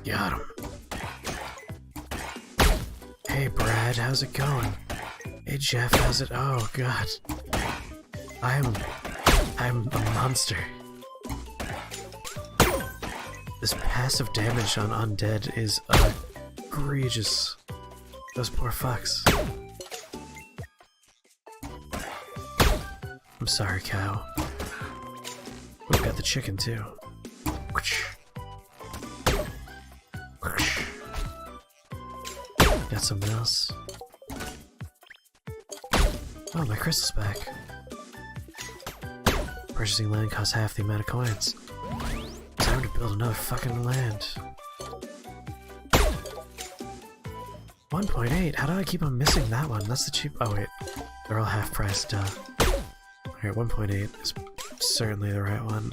Got him. Hey Brad, how's it going? Hey Jeff, how's it? Oh god. I'm a monster. This passive damage on undead is egregious. Those poor fucks. I'm sorry, cow. We've got the chicken too. Got something else. Oh, my crystal's back. Purchasing land costs half the amount of coins. Time to build another fucking land. 1.8? How do I keep on missing that one? That's the cheap. Oh wait, they're all half price, duh. Alright, 1.8 is certainly the right one.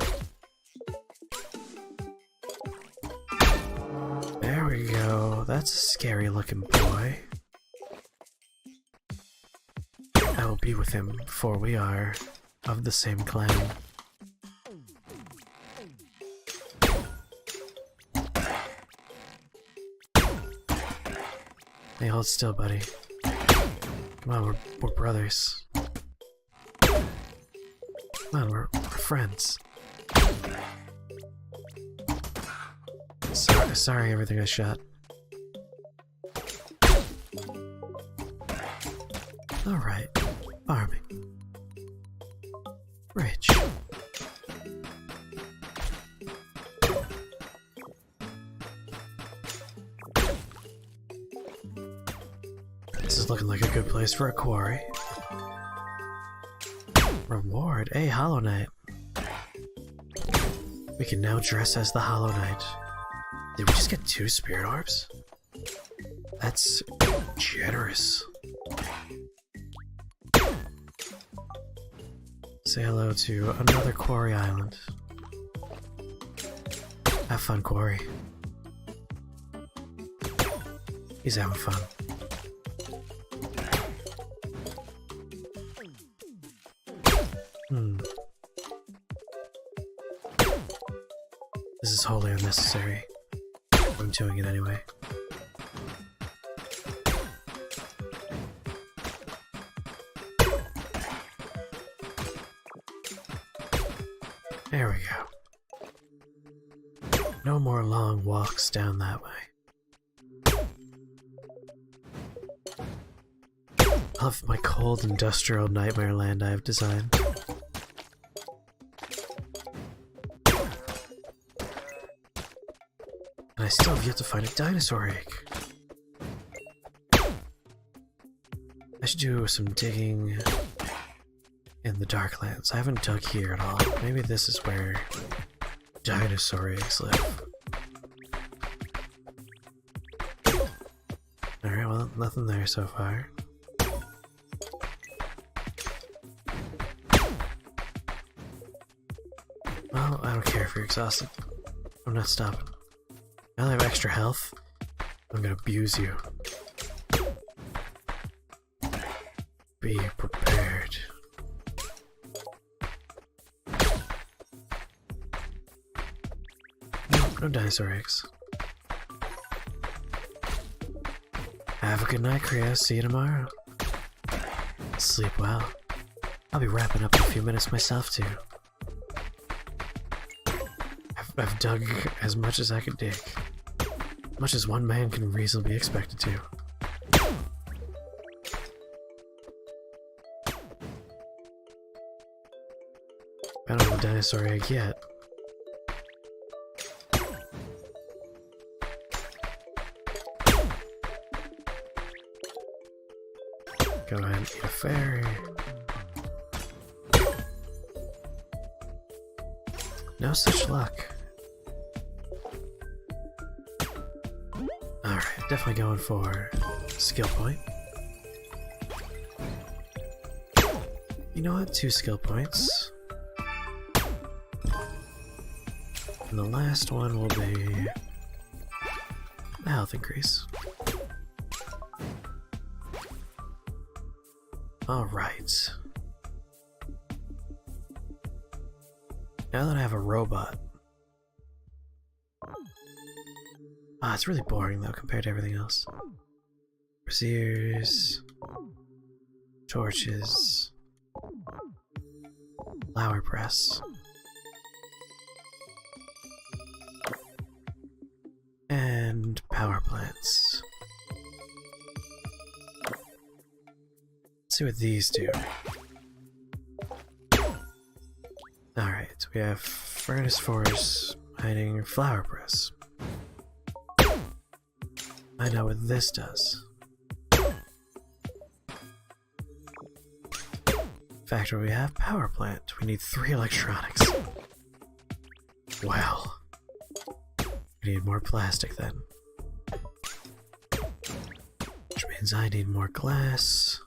There we go. That's a scary looking boy. I will be with him, for we are of the same clan. Hey, hold still, buddy. Come on, we're brothers. Come on, we're friends. Sorry, everything I shot. Alright, farming. Rich. This is looking like a good place for a quarry. Reward? Hey, Hollow Knight. We can now dress as the Hollow Knight. Did we just get 2 spirit orbs? That's generous. Say hello to another quarry island. Have fun, quarry. He's having fun. This is wholly unnecessary. I'm doing it anyway. There we go. No more long walks down that way. I love my cold industrial nightmare land I have designed. And I still have yet to find a dinosaur egg. I should do some digging in the Darklands. I haven't dug here at all. Maybe this is where dinosaur eggs live. Alright, well, nothing there so far. Well, I don't care if you're exhausted. I'm not stopping. Now that I have extra health, I'm gonna abuse you. Be prepared. No dinosaur eggs. Have a good night, Creo. See you tomorrow. Sleep well. I'll be wrapping up in a few minutes myself, too. I've dug as much as I could dig. Much as one man can reasonably be expected to. I don't have a dinosaur egg yet. Go ahead and eat a fairy. No such luck. Alright, definitely going for skill point. You know what? 2 skill points. And the last one will be a health increase. Alright. Now that I have a robot. Ah, it's really boring though compared to everything else. Braziers, torches, flower press, and power plants. Let's see what these do. Alright, we have furnace force hiding flower press. Find out what this does. Factory, we have power plant. We need 3 electronics. Well, we need more plastic then. Which means I need more glass.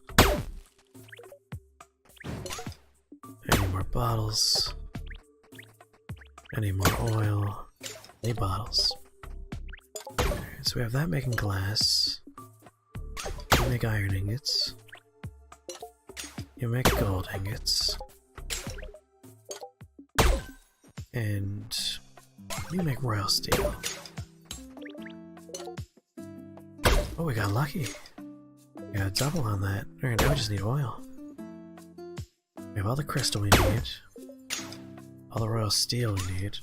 I need more bottles. I need more oil. I need bottles. Okay, so we have that making glass. You make iron ingots. You make gold ingots. And you make royal steel. Oh, we got lucky. We got a double on that. Alright, now we just need oil. We have all the crystal we need. All the royal steel we need.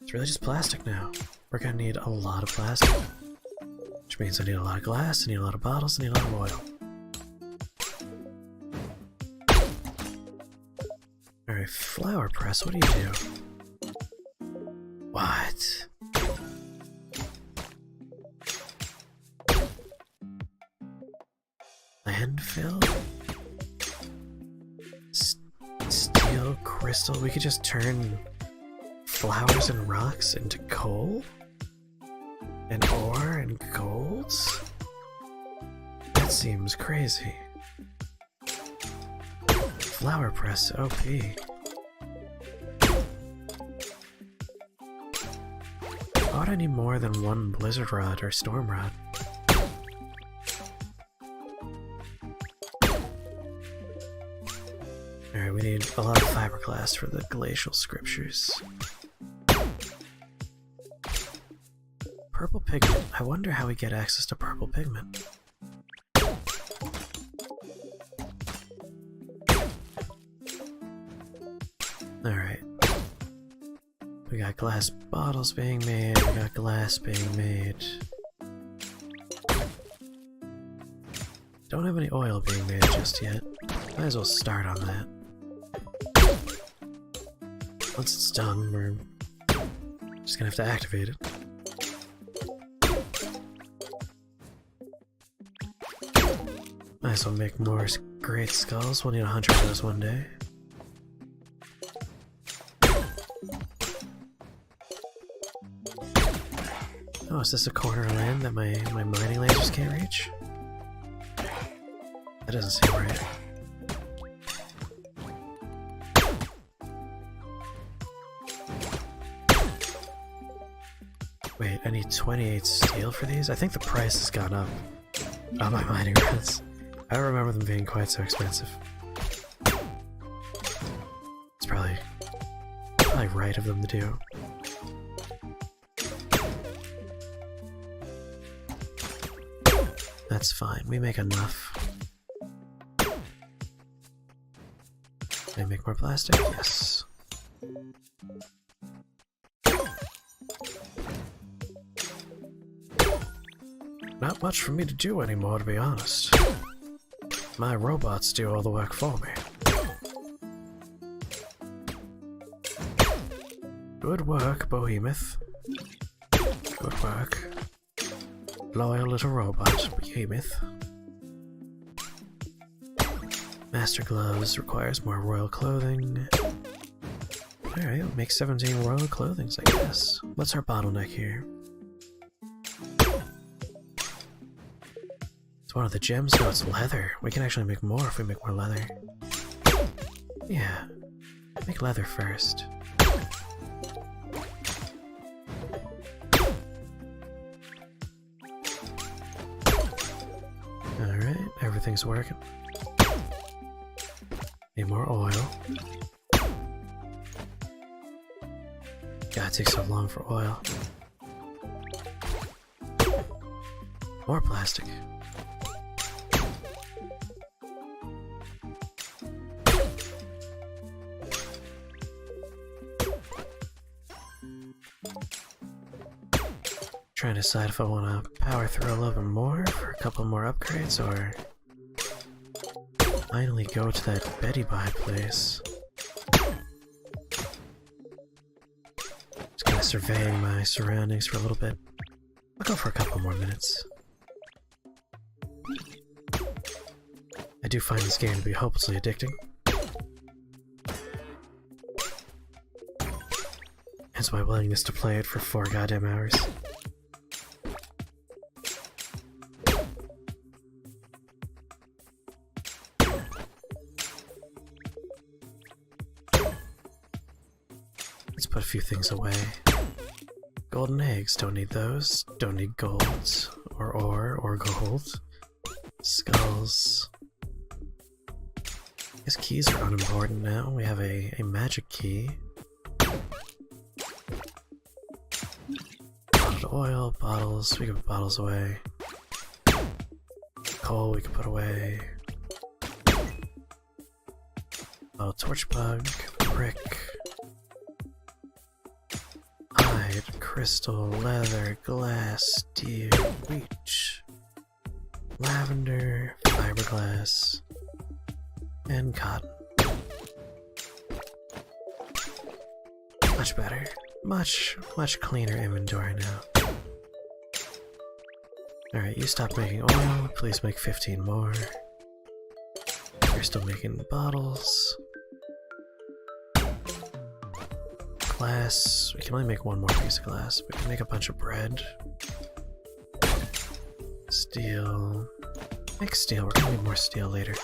It's really just plastic now. We're gonna need a lot of plastic. Which means I need a lot of glass, I need a lot of bottles, I need a lot of oil. Alright, flower press, what do you do? What? Landfill? Steel, crystal, we could just turn flowers and rocks into coal? And ore and gold? That seems crazy. Flower press, OP. Why would I need more than 1 blizzard rod or storm rod? Alright, we need a lot of fiberglass for the glacial scriptures. Purple pigment. I wonder how we get access to purple pigment. Alright. We got glass bottles being made, we got glass being made. Don't have any oil being made just yet. Might as well start on that. Once it's done, we're just gonna have to activate it. Might as well make more great skulls. We'll need 100 of those one day. Oh, is this a corner of land that my mining lasers can't reach? That doesn't seem right. Wait, I need 28 steel for these? I think the price has gone up on my mining rods. I don't remember them being quite so expensive. It's probably right of them to do. That's fine, we make enough. Can I make more plastic? Yes. Not much for me to do anymore, to be honest. My robots do all the work for me. Good work, Behemoth. Good work. Loyal little robot, Behemoth. Master Gloves requires more royal clothing. Alright, we'll make 17 royal clothings, I guess. What's our bottleneck here? It's one of the gems? No, it's leather. We can actually make more if we make more leather. Yeah. Make leather first. Alright, everything's working. Need more oil. God, it takes so long for oil. More plastic. Trying to decide if I want to power through a little bit more for a couple more upgrades, or finally go to that Betty Buy place. Just kind of surveying my surroundings for a little bit. I'll go for a couple more minutes. I do find this game to be hopelessly addicting. Hence my willingness to play it for 4 goddamn hours. Let's put a few things away. Golden eggs, don't need those. Don't need golds, or ore, or gold. Skulls. I guess keys are unimportant now. We have a magic key. Bottled oil, bottles, we can put bottles away. Coal we can put away. Oh, torch bug, brick. Hide, crystal, leather, glass, steel, bleach, lavender, fiberglass, and cotton. Much better. Much cleaner inventory now. Alright, you stop making oil. Please make 15 more. You're still making bottles. Glass. We can only make one more piece of glass. We can make a bunch of bread. Steel. Make steel. We're gonna need more steel later.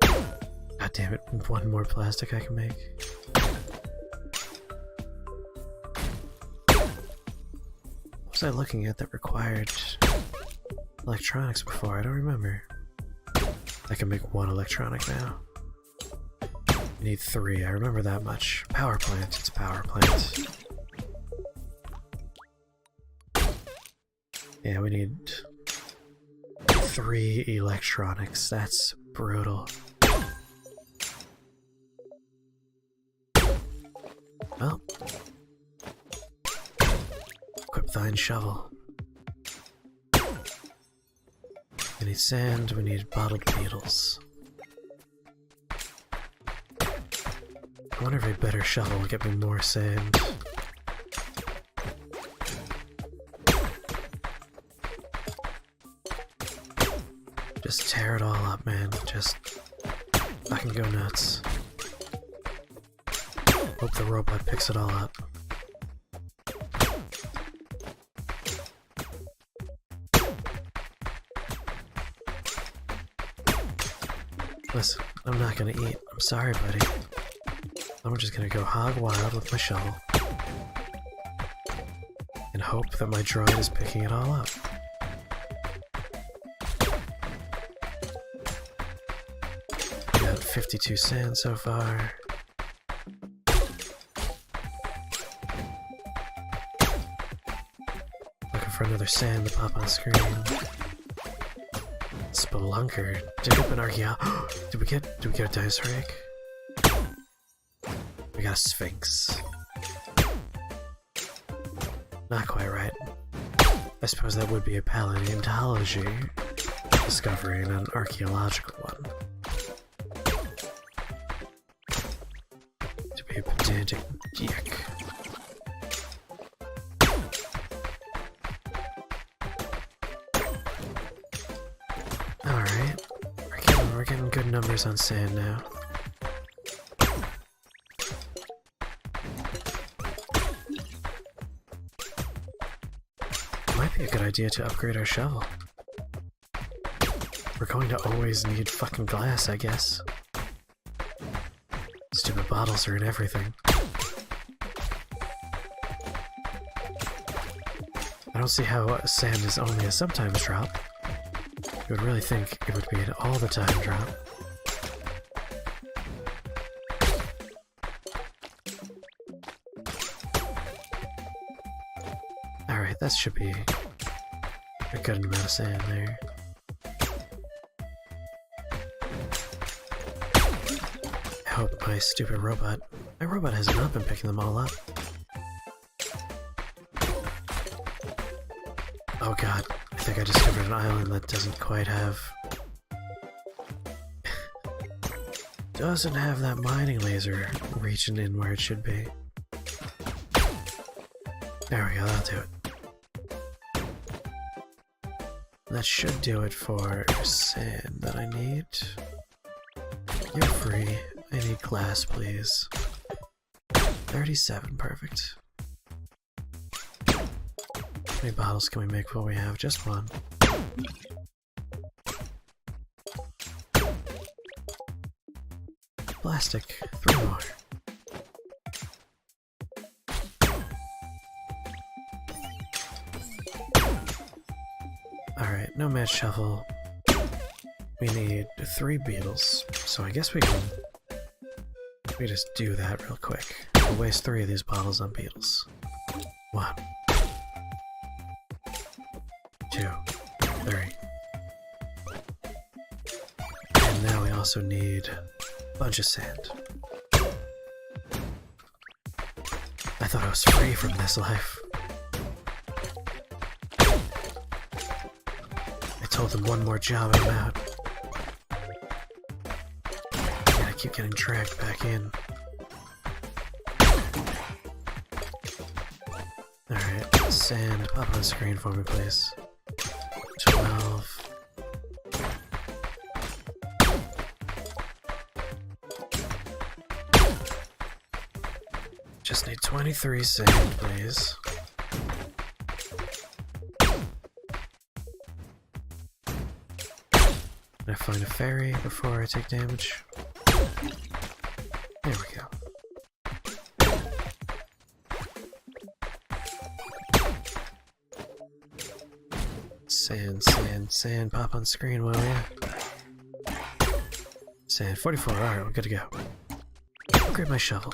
God damn it. One more plastic I can make. What was I looking at that required electronics before? I don't remember. I can make 1 electronic now. We need 3, I remember that much. Power plant, it's a power plant. Yeah, we need 3 electronics, that's brutal. Well. Equip thine shovel. We need sand, we need bottled beetles. I wonder if a better shovel will get me more sand. Just tear it all up, man. Just fucking go nuts. Hope the robot picks it all up. Listen, I'm not gonna eat. I'm sorry, buddy. I'm just gonna go hog wild with my shovel. And hope that my droid is picking it all up. We got 52 sand so far. Looking for another sand to pop on screen. Spelunker. Dig up an archaeo. Did we get a dinosaur egg? We got a sphinx. Not quite right. I suppose that would be a paleontology discovery and an archaeological one. To be a pedantic dick. Alright. We're getting good numbers on sand now. Might be a good idea to upgrade our shovel. We're going to always need fucking glass, I guess. Stupid bottles are in everything. I don't see how sand is only a sometimes drop. You would really think it would be an all-the-time drop. Alright, that should be a good amount of sand there. I hope my stupid robot... My robot has not been picking them all up. Oh god, I think I discovered an island that doesn't quite have... doesn't have that mining laser reaching in where it should be. There we go, that'll do it. That should do it for sand that I need. You're free. I need glass, please. 37, perfect. How many bottles can we make before we have just one? Plastic, 3 more. Alright, no match shovel. We need 3 beetles, so I guess we can just do that real quick. We'll waste 3 of these bottles on beetles. 1, 2, 3. And now we also need a bunch of sand. I thought I was free from this life. I told them one more job and I'm out. And I keep getting dragged back in. Alright, sand, pop on the screen for me, please. 12. Just need 23 sand, please. Can I find a fairy before I take damage? There we go. Sand, sand, sand, pop on screen, will ya? Sand, 44, alright, we're good to go. Upgrade my shovel.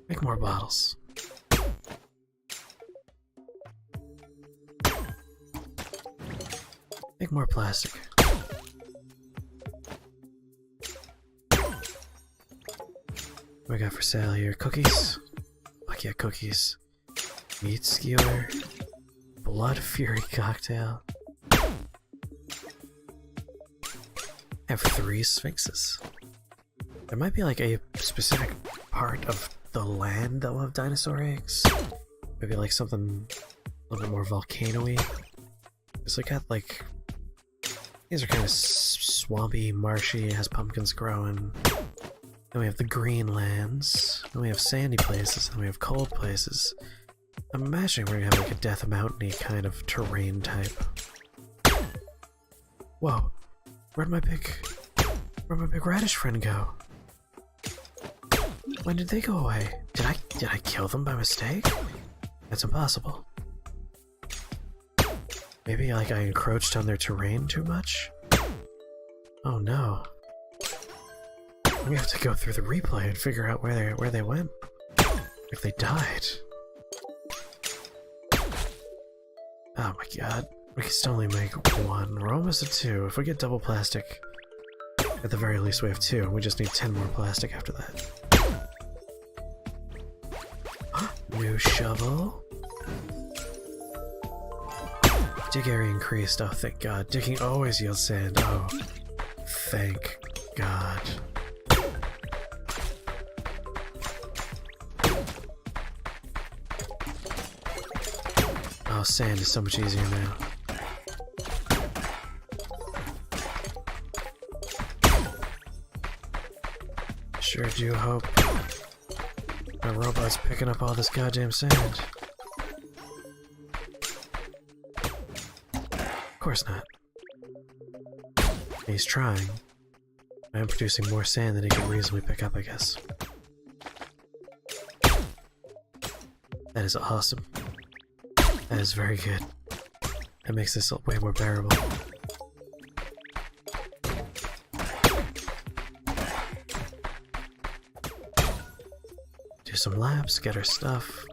Make more bottles. Make more plastic. What we got for sale here? Cookies? Fuck yeah, cookies. Meat skewer. Blood fury cocktail. I have 3 sphinxes. There might be like a specific part of the land that will have dinosaur eggs. Maybe like something a little bit more volcano-y. Because I got like... These are kind of swampy, marshy, has pumpkins growing. Then we have the green lands. Then we have sandy places. Then we have cold places. I'm imagining we're gonna have like a Death Mountain-y kind of terrain type. Whoa. Where'd my big radish friend go? When did they go away? Did I kill them by mistake? That's impossible. Maybe like I encroached on their terrain too much? Oh no. We have to go through the replay and figure out where they went. If they died. Oh my god. We can still only make one. We're almost at 2. If we get double plastic, at the very least we have 2, and we just need 10 more plastic after that. New shovel. Dig area increased. Oh, thank god. Digging always yields sand. Oh, thank god. Oh, sand is so much easier now. Sure do hope my robot's picking up all this goddamn sand. Of course not. He's trying. I am producing more sand than he can reasonably pick up, I guess. That is awesome. That is very good. That makes this way more bearable. Do some laps, get our stuff.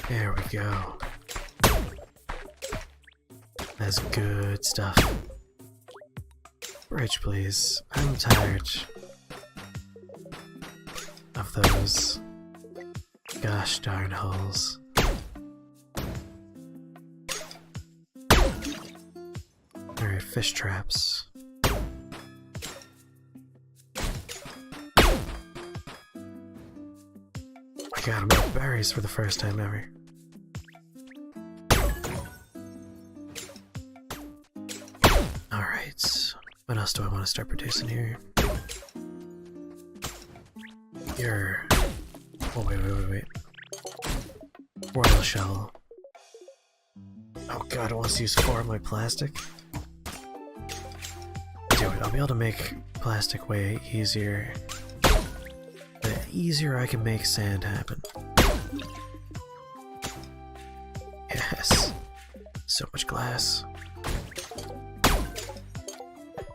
There we go. That's good stuff. Bridge, please. I'm tired of those gosh darn holes. Alright, fish traps. I got 'em with berries for the first time ever. Alright, what else do I want to start producing here? Oh, wait. Royal shovel. Oh god, I want to use 4 of my plastic. Do it. I'll be able to make plastic way easier. The easier I can make sand happen. Yes. So much glass.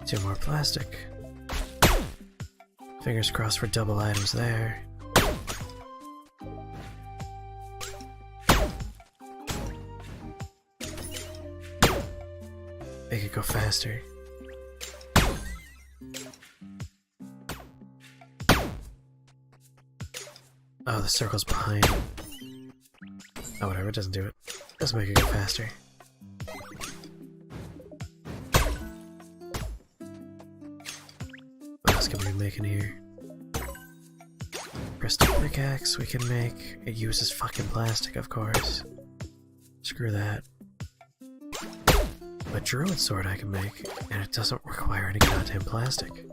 2 more plastic. Fingers crossed for double items there. Make it go faster. Oh, the circle's behind. Oh, whatever, it doesn't do it. Let's make it go faster. What else can we make in here? Crystal pickaxe we can make. It uses fucking plastic, of course. Screw that. A druid sword I can make, and it doesn't require any goddamn plastic.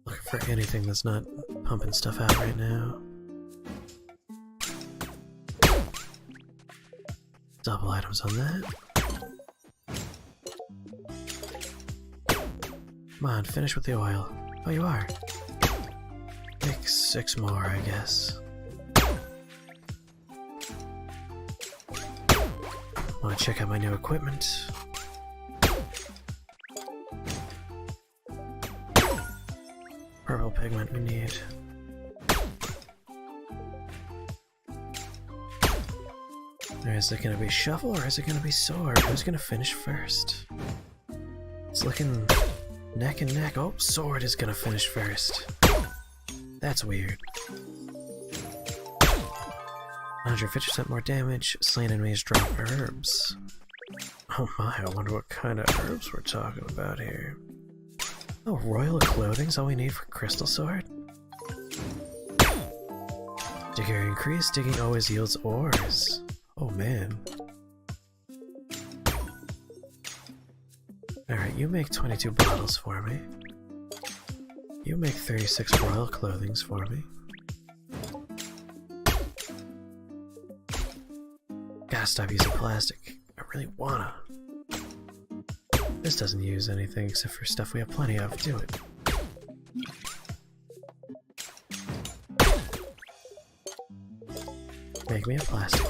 Looking for anything that's not pumping stuff out right now. Double items on that. Come on, finish with the oil. Oh, you are. Make 6 more, I guess. Want to check out my new equipment. Purple pigment we need. Is it gonna be shovel or is it gonna be sword? Who's gonna finish first? It's looking neck and neck. Oh, sword is gonna finish first. That's weird. 150% more damage. Slain enemies drop herbs. Oh my, I wonder what kind of herbs we're talking about here. Oh, royal clothing's all we need for crystal sword? Dig area increase. Digging always yields ores. Oh man. Alright, you make 22 bottles for me. You make 36 royal clothings for me. Gotta stop using plastic. I really wanna. This doesn't use anything except for stuff we have plenty of. Do it. Make me a plastic.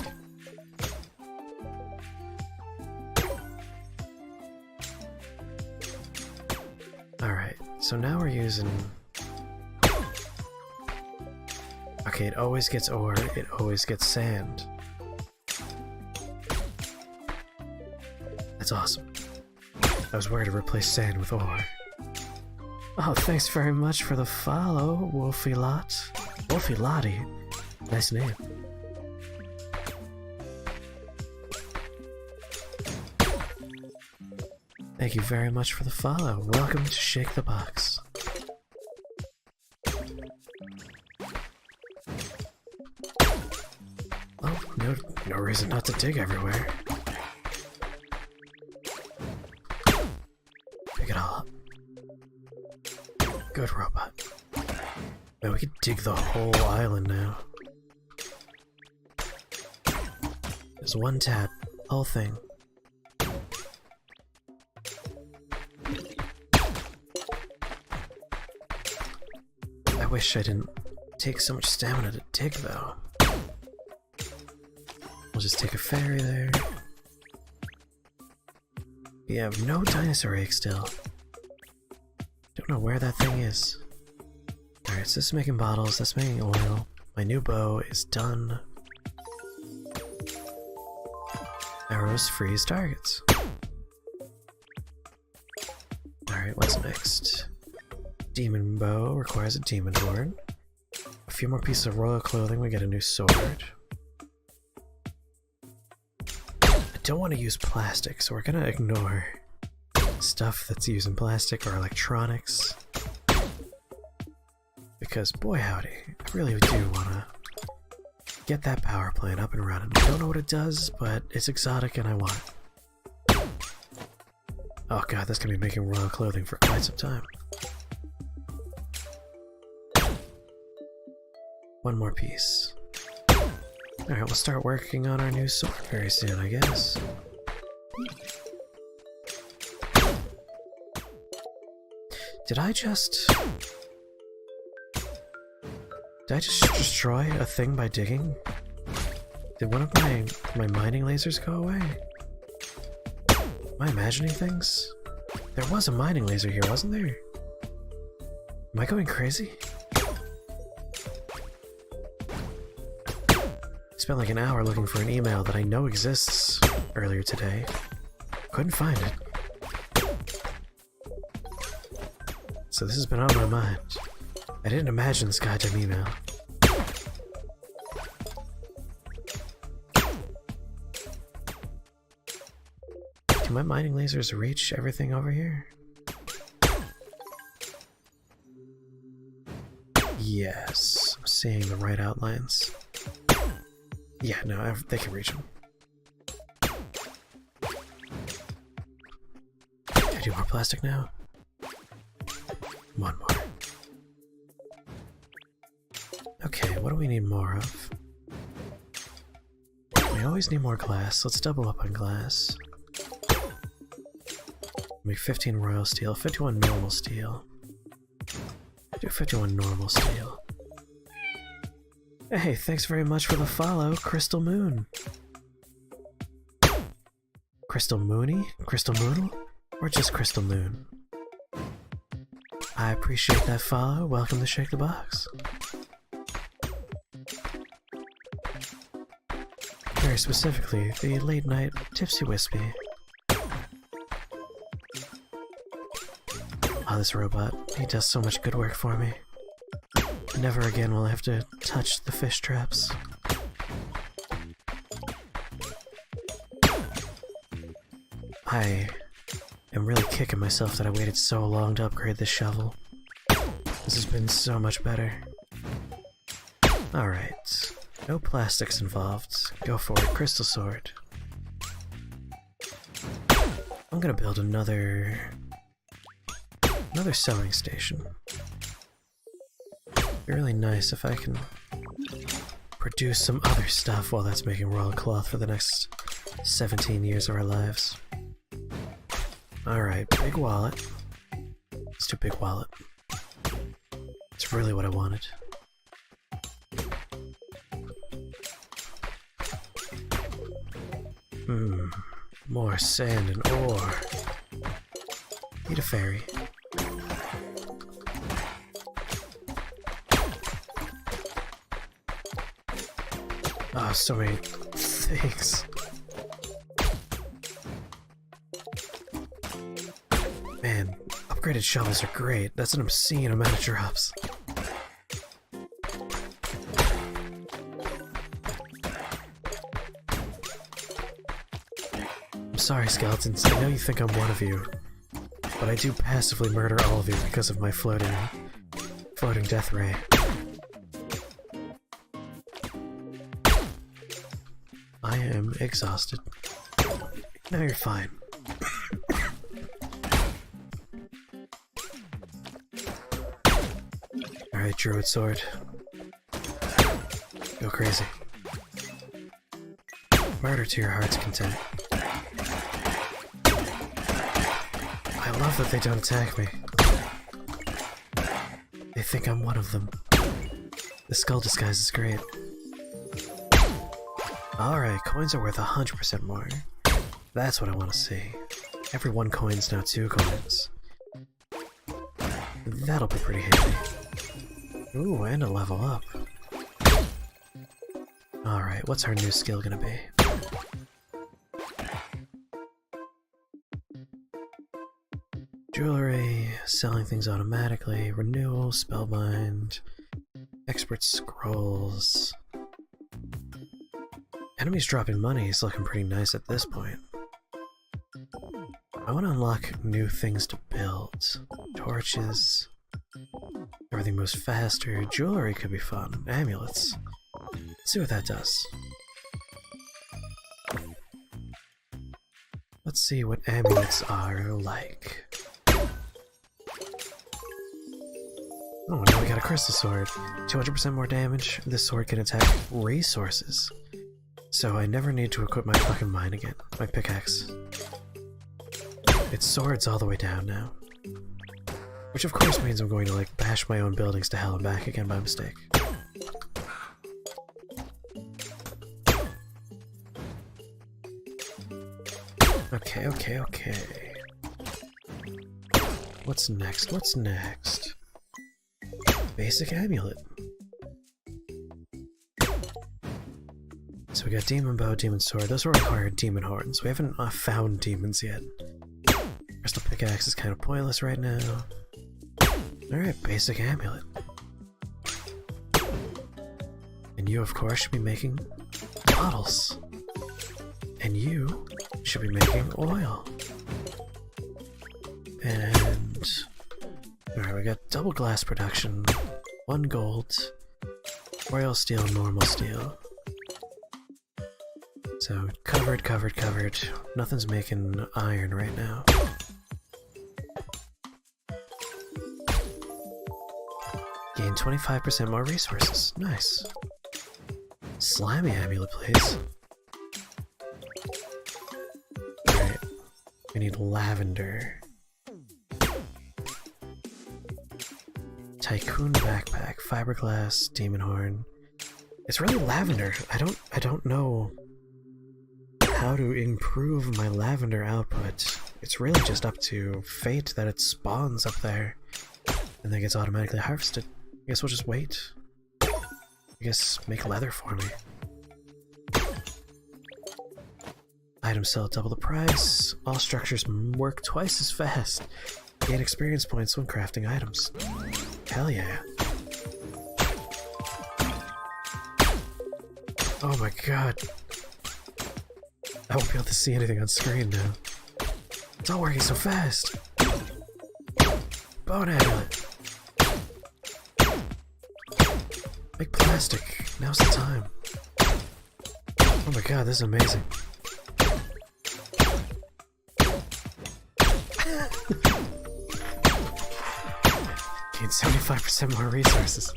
Alright, so now we're using... Okay, it always gets ore, it always gets sand. That's awesome. I was worried to replace sand with ore. Oh, thanks very much for the follow, Wolfie Lot. Wolfie Lottie. Nice name. Thank you very much for the follow. Welcome to Shake the Box. Oh, no reason not to dig everywhere. Pick it all up. Good robot. Man, we could dig the whole island now. There's one tab, whole thing. I wish I didn't take so much stamina to dig, though. We'll just take a ferry there. We have no dinosaur egg still. Don't know where that thing is. Alright, so this is making bottles, that's making oil. My new bow is done. Arrows freeze targets. Alright, what's next? Demon bow requires a demon horn. A few more pieces of royal clothing, we get a new sword. I don't want to use plastic, so we're gonna ignore stuff that's using plastic or electronics. Because boy howdy, I really do want to get that power plant up and running. I don't know what it does, but it's exotic and I want it. Oh god, that's gonna be making royal clothing for quite some time. One more piece. Alright, we'll start working on our new sword very soon, I guess. Did I just destroy a thing by digging? Did one of my mining lasers go away? Am I imagining things? There was a mining laser here, wasn't there? Am I going crazy? Spent like an hour looking for an email that I know exists earlier today. Couldn't find it. So this has been on my mind. I didn't imagine this goddamn email. Can my mining lasers reach everything over here? Yes, I'm seeing the right outlines. Yeah, no, they can reach them. Can I do more plastic now? One more. Okay, what do we need more of? We always need more glass. Let's double up on glass. Make 15 royal steel, 51 normal steel. Do 51 normal steel. Hey, thanks very much for the follow, Crystal Moon. Crystal Moony? Crystal Moonal? Or just Crystal Moon? I appreciate that follow. Welcome to Shake the Box. Very specifically, the late night Tipsy Wispy. Oh, this robot. He does so much good work for me. Never again will I have to touch the fish traps. I am really kicking myself that I waited so long to upgrade this shovel. This has been so much better. Alright. No plastics involved. Go for it. Crystal sword. I'm gonna build another sewing station. Be really nice if I can produce some other stuff while that's making royal cloth for the next 17 years of our lives. Alright, big wallet. Let's do big wallet. It's really what I wanted. More sand and ore. Need a ferry. Oh, so many things. Man, upgraded shovels are great. That's an obscene amount of drops. I'm sorry, skeletons. I know you think I'm one of you, but I do passively murder all of you because of my floating death ray. I am exhausted. No, you're fine. Alright, druid sword. Go crazy. Murder to your heart's content. I love that they don't attack me. They think I'm one of them. The skull disguise is great. Alright, coins are worth 100% more. That's what I want to see. Every 1 coin's now 2 coins. That'll be pretty handy. Ooh, and a level up. Alright, what's our new skill gonna be? Jewelry, selling things automatically, renewal, spellbind, expert scrolls. Enemies dropping money is looking pretty nice at this point. I want to unlock new things to build. Torches. Everything moves faster. Jewelry could be fun. Amulets. Let's see what that does. Let's see what amulets are like. Oh, now we got a crystal sword. 200% more damage. This sword can attack resources. So I never need to equip my fucking mine again. My pickaxe. Its sword's all the way down now. Which of course means I'm going to like bash my own buildings to hell and back again by mistake. Okay. What's next? Basic amulet. So we got demon bow, demon sword. Those will require demon horns. We haven't found demons yet. Crystal pickaxe is kind of pointless right now. Alright, basic amulet. And you, of course, should be making bottles. And you should be making oil. And... alright, we got double glass production. 1 gold. Royal steel, normal steel. So, covered. Nothing's making iron right now. Gain 25% more resources. Nice. Slimy amulet, please. Alright. We need lavender. Tycoon backpack, fiberglass, demon horn. It's really lavender. I don't know how to improve my lavender output. It's really just up to fate that it spawns up there and then gets automatically harvested. I guess we'll just wait. I guess make leather for me. Items sell at double the price. All structures work twice as fast. Gain experience points when crafting items. Hell yeah. Oh my god. I won't be able to see anything on screen now. It's all working so fast. Bone amulet. Make plastic. Now's the time. Oh my god, this is amazing. Gain 75% more resources.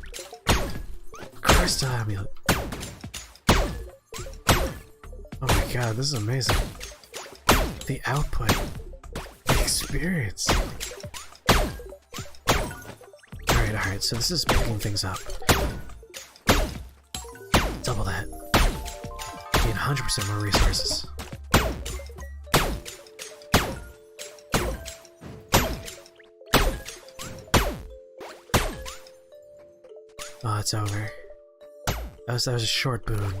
Crystal amulet. Oh my god, this is amazing. The output. The experience. Alright, so this is picking things up. Double that. Gain 100% more resources. Oh, it's over. That was a short boon.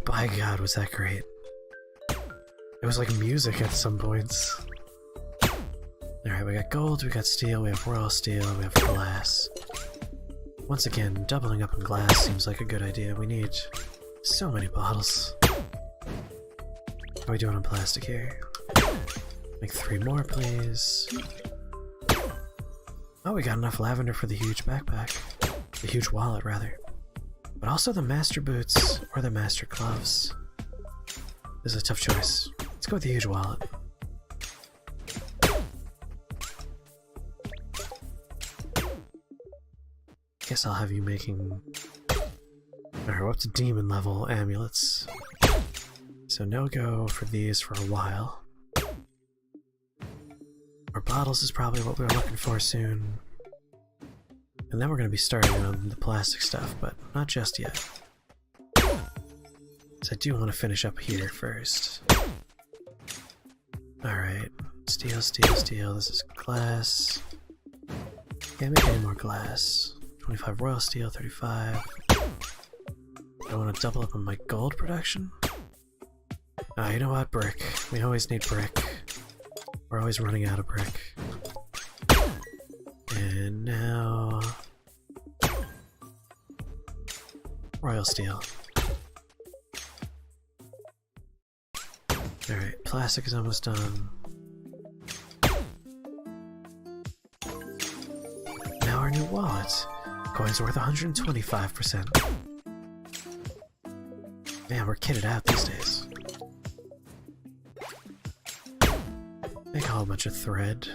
By God, was that great. It was like music at some points. Alright, we got gold, we got steel, we have royal steel, we have glass. Once again, doubling up in glass seems like a good idea. We need so many bottles. How are we doing on plastic here? Make 3 more, please. Oh, we got enough lavender for the huge backpack. The huge wallet, rather. But also the master boots or the master gloves. This is a tough choice. Let's go with the huge wallet. Guess I'll have you making... Alright, we're up to demon level amulets. So no go for these for a while. Our bottles is probably what we're looking for soon. And then we're going to be starting on the plastic stuff, but not just yet. So I do want to finish up here first. Alright, steel, steel, steel. This is glass. Can't make any more glass. 25 royal steel, 35. I want to double up on my gold production. You know what? Brick. We always need brick. We're always running out of brick. And now... royal steel. Alright, plastic is almost done. Now our new wallet. Coins worth 125%. Man, we're kitted out these days. Make a whole bunch of thread.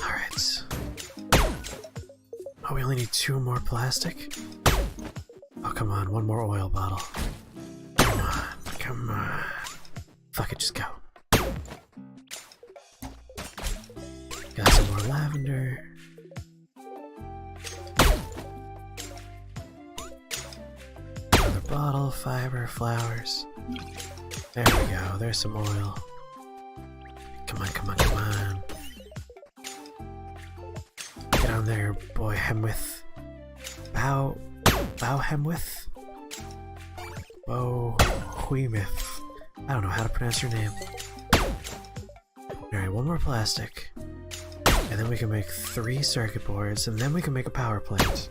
Alright. Oh, we only need 2 more plastic? Oh, come on, 1 more oil bottle. Come on, come on. Fuck it, just go. Got some more lavender. Another bottle, fiber, flowers. There we go, there's some oil. Come on, come on, come on. Get on there, boy Hemwith. Bow Hemwith? Bo Huimith. I don't know how to pronounce your name. Alright, 1 more plastic. And then we can make 3 circuit boards, and then we can make a power plant.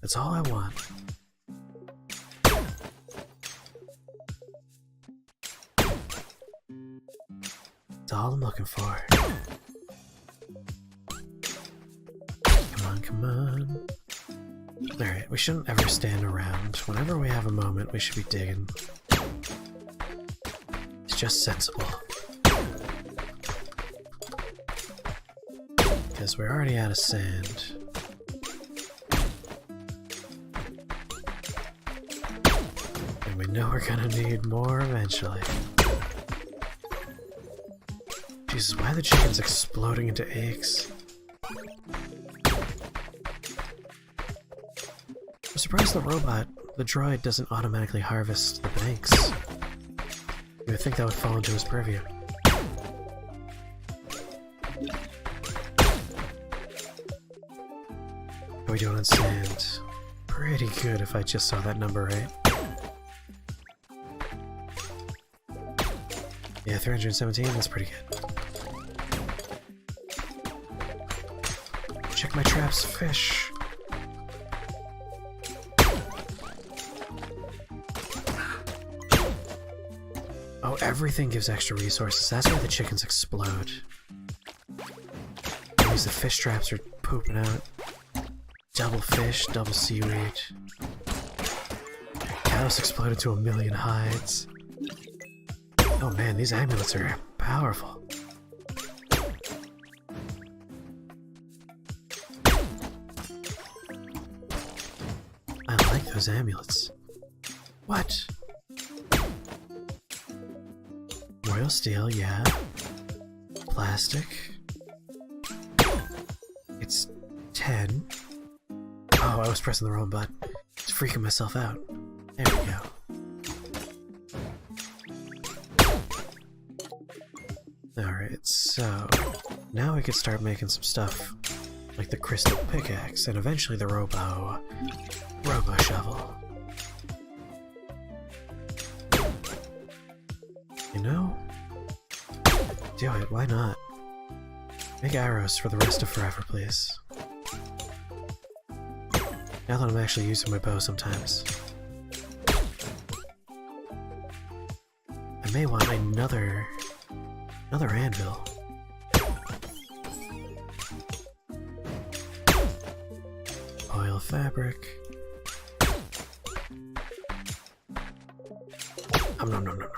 That's all I want. That's all I'm looking for. Come on, come on. Alright, we shouldn't ever stand around. Whenever we have a moment, we should be digging. It's just sensible. Because we're already out of sand. And we know we're gonna need more eventually. Jesus, why are the chickens exploding into eggs? I'm surprised the droid doesn't automatically harvest the banks. You would think that would fall into his purview. How are we doing on sand? Pretty good if I just saw that number right. Yeah, 317, that's pretty good. Check my traps, fish. Oh, everything gives extra resources. That's why the chickens explode. That means the fish traps are pooping out. Double fish, double seaweed. Cows exploded to 1,000,000 hides. Oh man, these amulets are powerful. I like those amulets. What? Royal steel, yeah. Plastic. It's 10. Oh, I was pressing the wrong button. It's freaking myself out. There we go. Alright, so now we can start making some stuff like the crystal pickaxe and eventually the robo shovel. You know? Do it, why not? Make arrows for the rest of forever, please. Now that I'm actually using my bow sometimes. I may want another anvil. Oil fabric. No.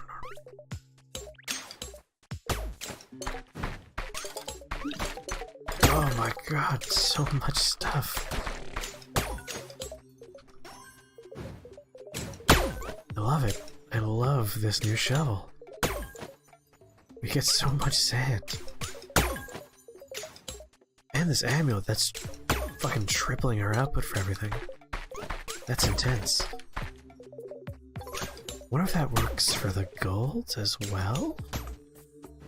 Oh my god, so much stuff. I love it. I love this new shovel. We get so much sand. And this amulet that's fucking tripling our output for everything. That's intense. Wonder if that works for the gold as well?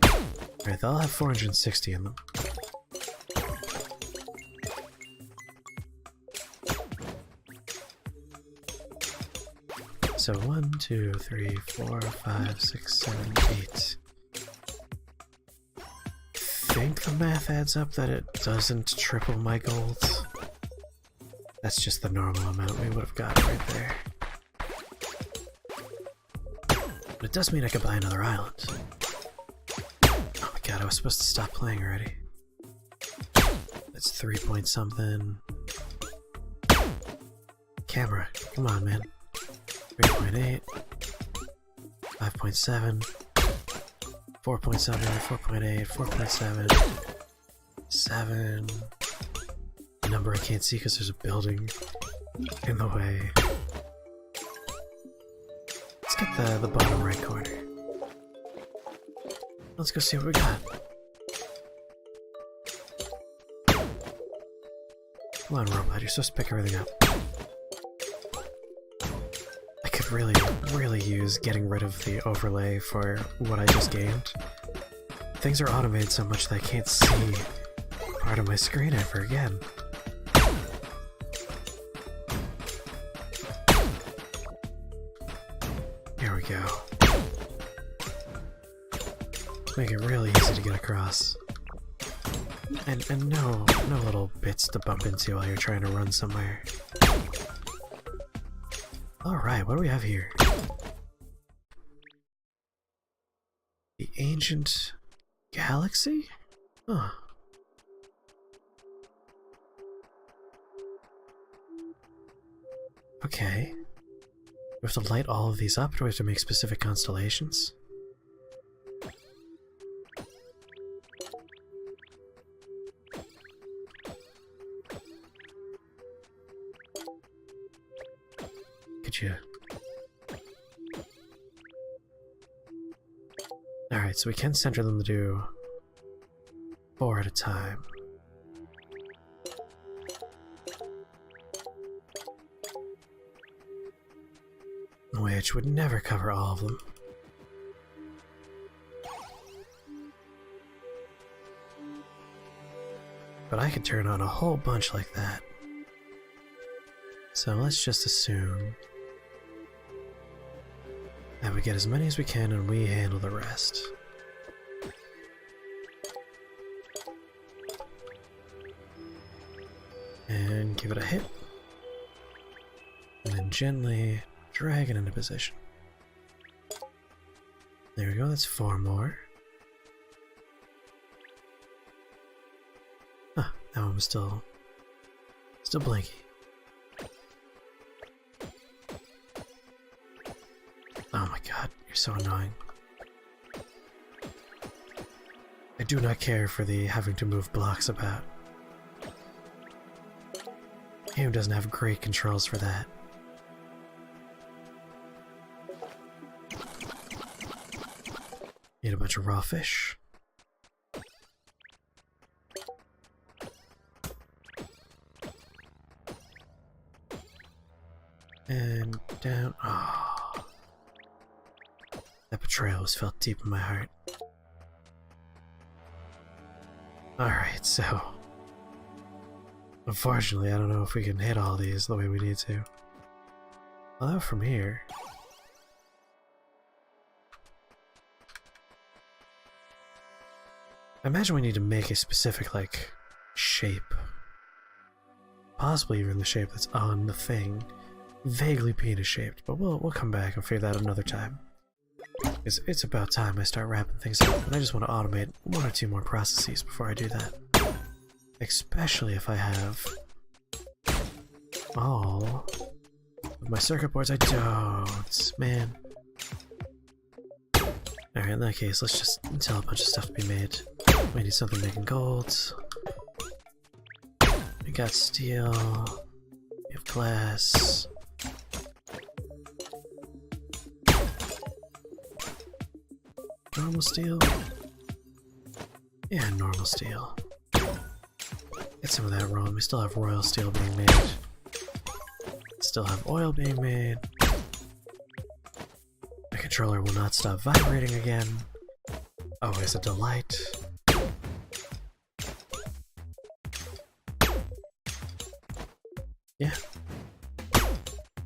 Alright, they'll have 460 in them. So 1, 2, 3, 4, 5, 6, 7, 8. I think the math adds up that it doesn't triple my gold. That's just the normal amount we would have got right there. But it does mean I could buy another island. Oh my god, I was supposed to stop playing already. That's 3 point something. Camera, come on, man. 3.8, 5.7, 4.7, 4.8, 4.7, 7. A number I can't see because there's a building in the way. Let's get the bottom right corner. Let's go see what we got. Come on, robot, you're supposed to pick everything up. I could really use getting rid of the overlay for what I just gained. Things are automated so much that I can't see part of my screen ever again. Here we go. Make it really easy to get across. And no little bits to bump into while you're trying to run somewhere. Alright, what do we have here? The ancient galaxy? Huh. Okay. We have to light all of these up, or do we have to make specific constellations? Could you? Alright, so we can center them to do 4 at a time. Which would never cover all of them. But I could turn on a whole bunch like that. So let's just assume that we get as many as we can and we handle the rest. And give it a hit. And then gently drag it into position. There we go, that's 4 more. Huh, that one was still blinky. Oh my god, you're so annoying. I do not care for the having to move blocks about. Game doesn't have great controls for that. Need a bunch of raw fish. And down. Oh. That betrayal was felt deep in my heart. Alright, so... Unfortunately, I don't know if we can hit all these the way we need to. Although from here... I imagine we need to make a specific, like, shape. Possibly even the shape that's on the thing. Vaguely penis-shaped, but we'll come back and figure that out another time. It's about time I start wrapping things up, and I just want to automate 1 or 2 more processes before I do that. Especially if I have all of my circuit boards. I don't, man. Alright, in that case, let's just tell a bunch of stuff to be made. We need something making gold. We got steel. We have glass. Normal steel? Yeah, normal steel. Get some of that rolling. We still have royal steel being made. Still have oil being made. My controller will not stop vibrating again. Always a delight. Yeah.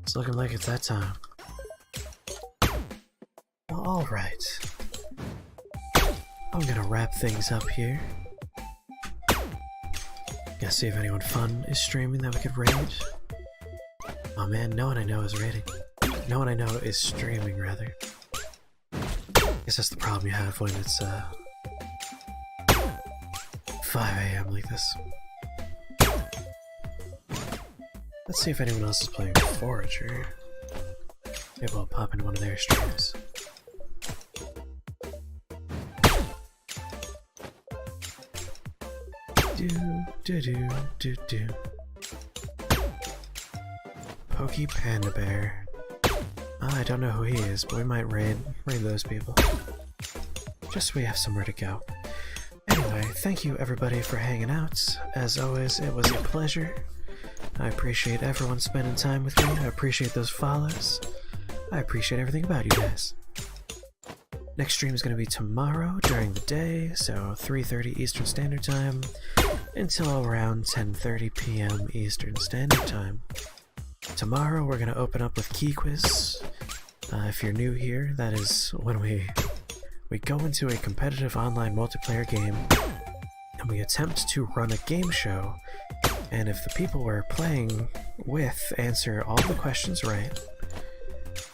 It's looking like it's that time. Well, alright. I'm gonna wrap things up here. Gotta see if anyone fun is streaming that we could raid. Oh man, no one I know is raiding. No one I know is streaming, rather. Guess that's the problem you have when it's 5 AM like this. Let's see if anyone else is playing Forager. Maybe I'll pop into one of their streams. Do. Pokey Panda Bear. I don't know who he is, but we might raid those people. Just so we have somewhere to go. Anyway, thank you everybody for hanging out. As always, it was a pleasure. I appreciate everyone spending time with me. I appreciate those follows. I appreciate everything about you guys. Next stream is going to be tomorrow during the day, so 3:30 Eastern Standard Time until around 10:30 p.m. Eastern Standard Time. Tomorrow we're going to open up with Key Quiz. If you're new here, that is when we go into a competitive online multiplayer game and we attempt to run a game show, and if the people we're playing with answer all the questions right,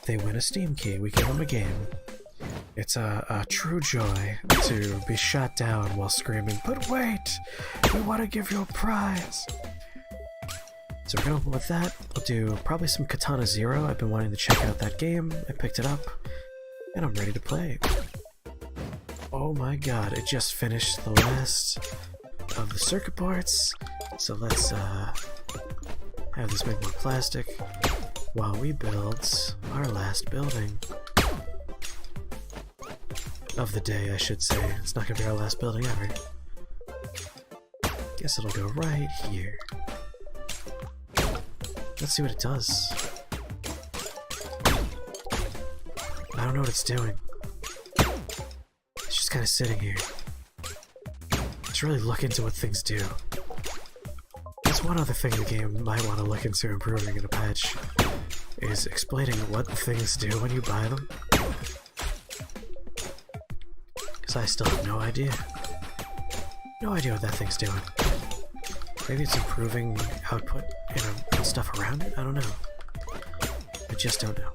they win a Steam key. We give them a game. It's a true joy to be shot down while screaming, "But wait! We want to give you a prize!" So we're gonna open with that. We'll do probably some Katana Zero. I've been wanting to check out that game. I picked it up, and I'm ready to play. Oh my god, it just finished the last of the circuit boards. So let's have this make more plastic while we build our last building. Of the day, I should say. It's not gonna be our last building ever. Guess it'll go right here. Let's see what it does. I don't know what it's doing. It's just kind of sitting here. Let's really look into what things do. There's one other thing the game might want to look into improving in a patch, is explaining what things do when you buy them. I still have no idea. No idea what that thing's doing. Maybe it's improving output and stuff around it? I don't know. I just don't know.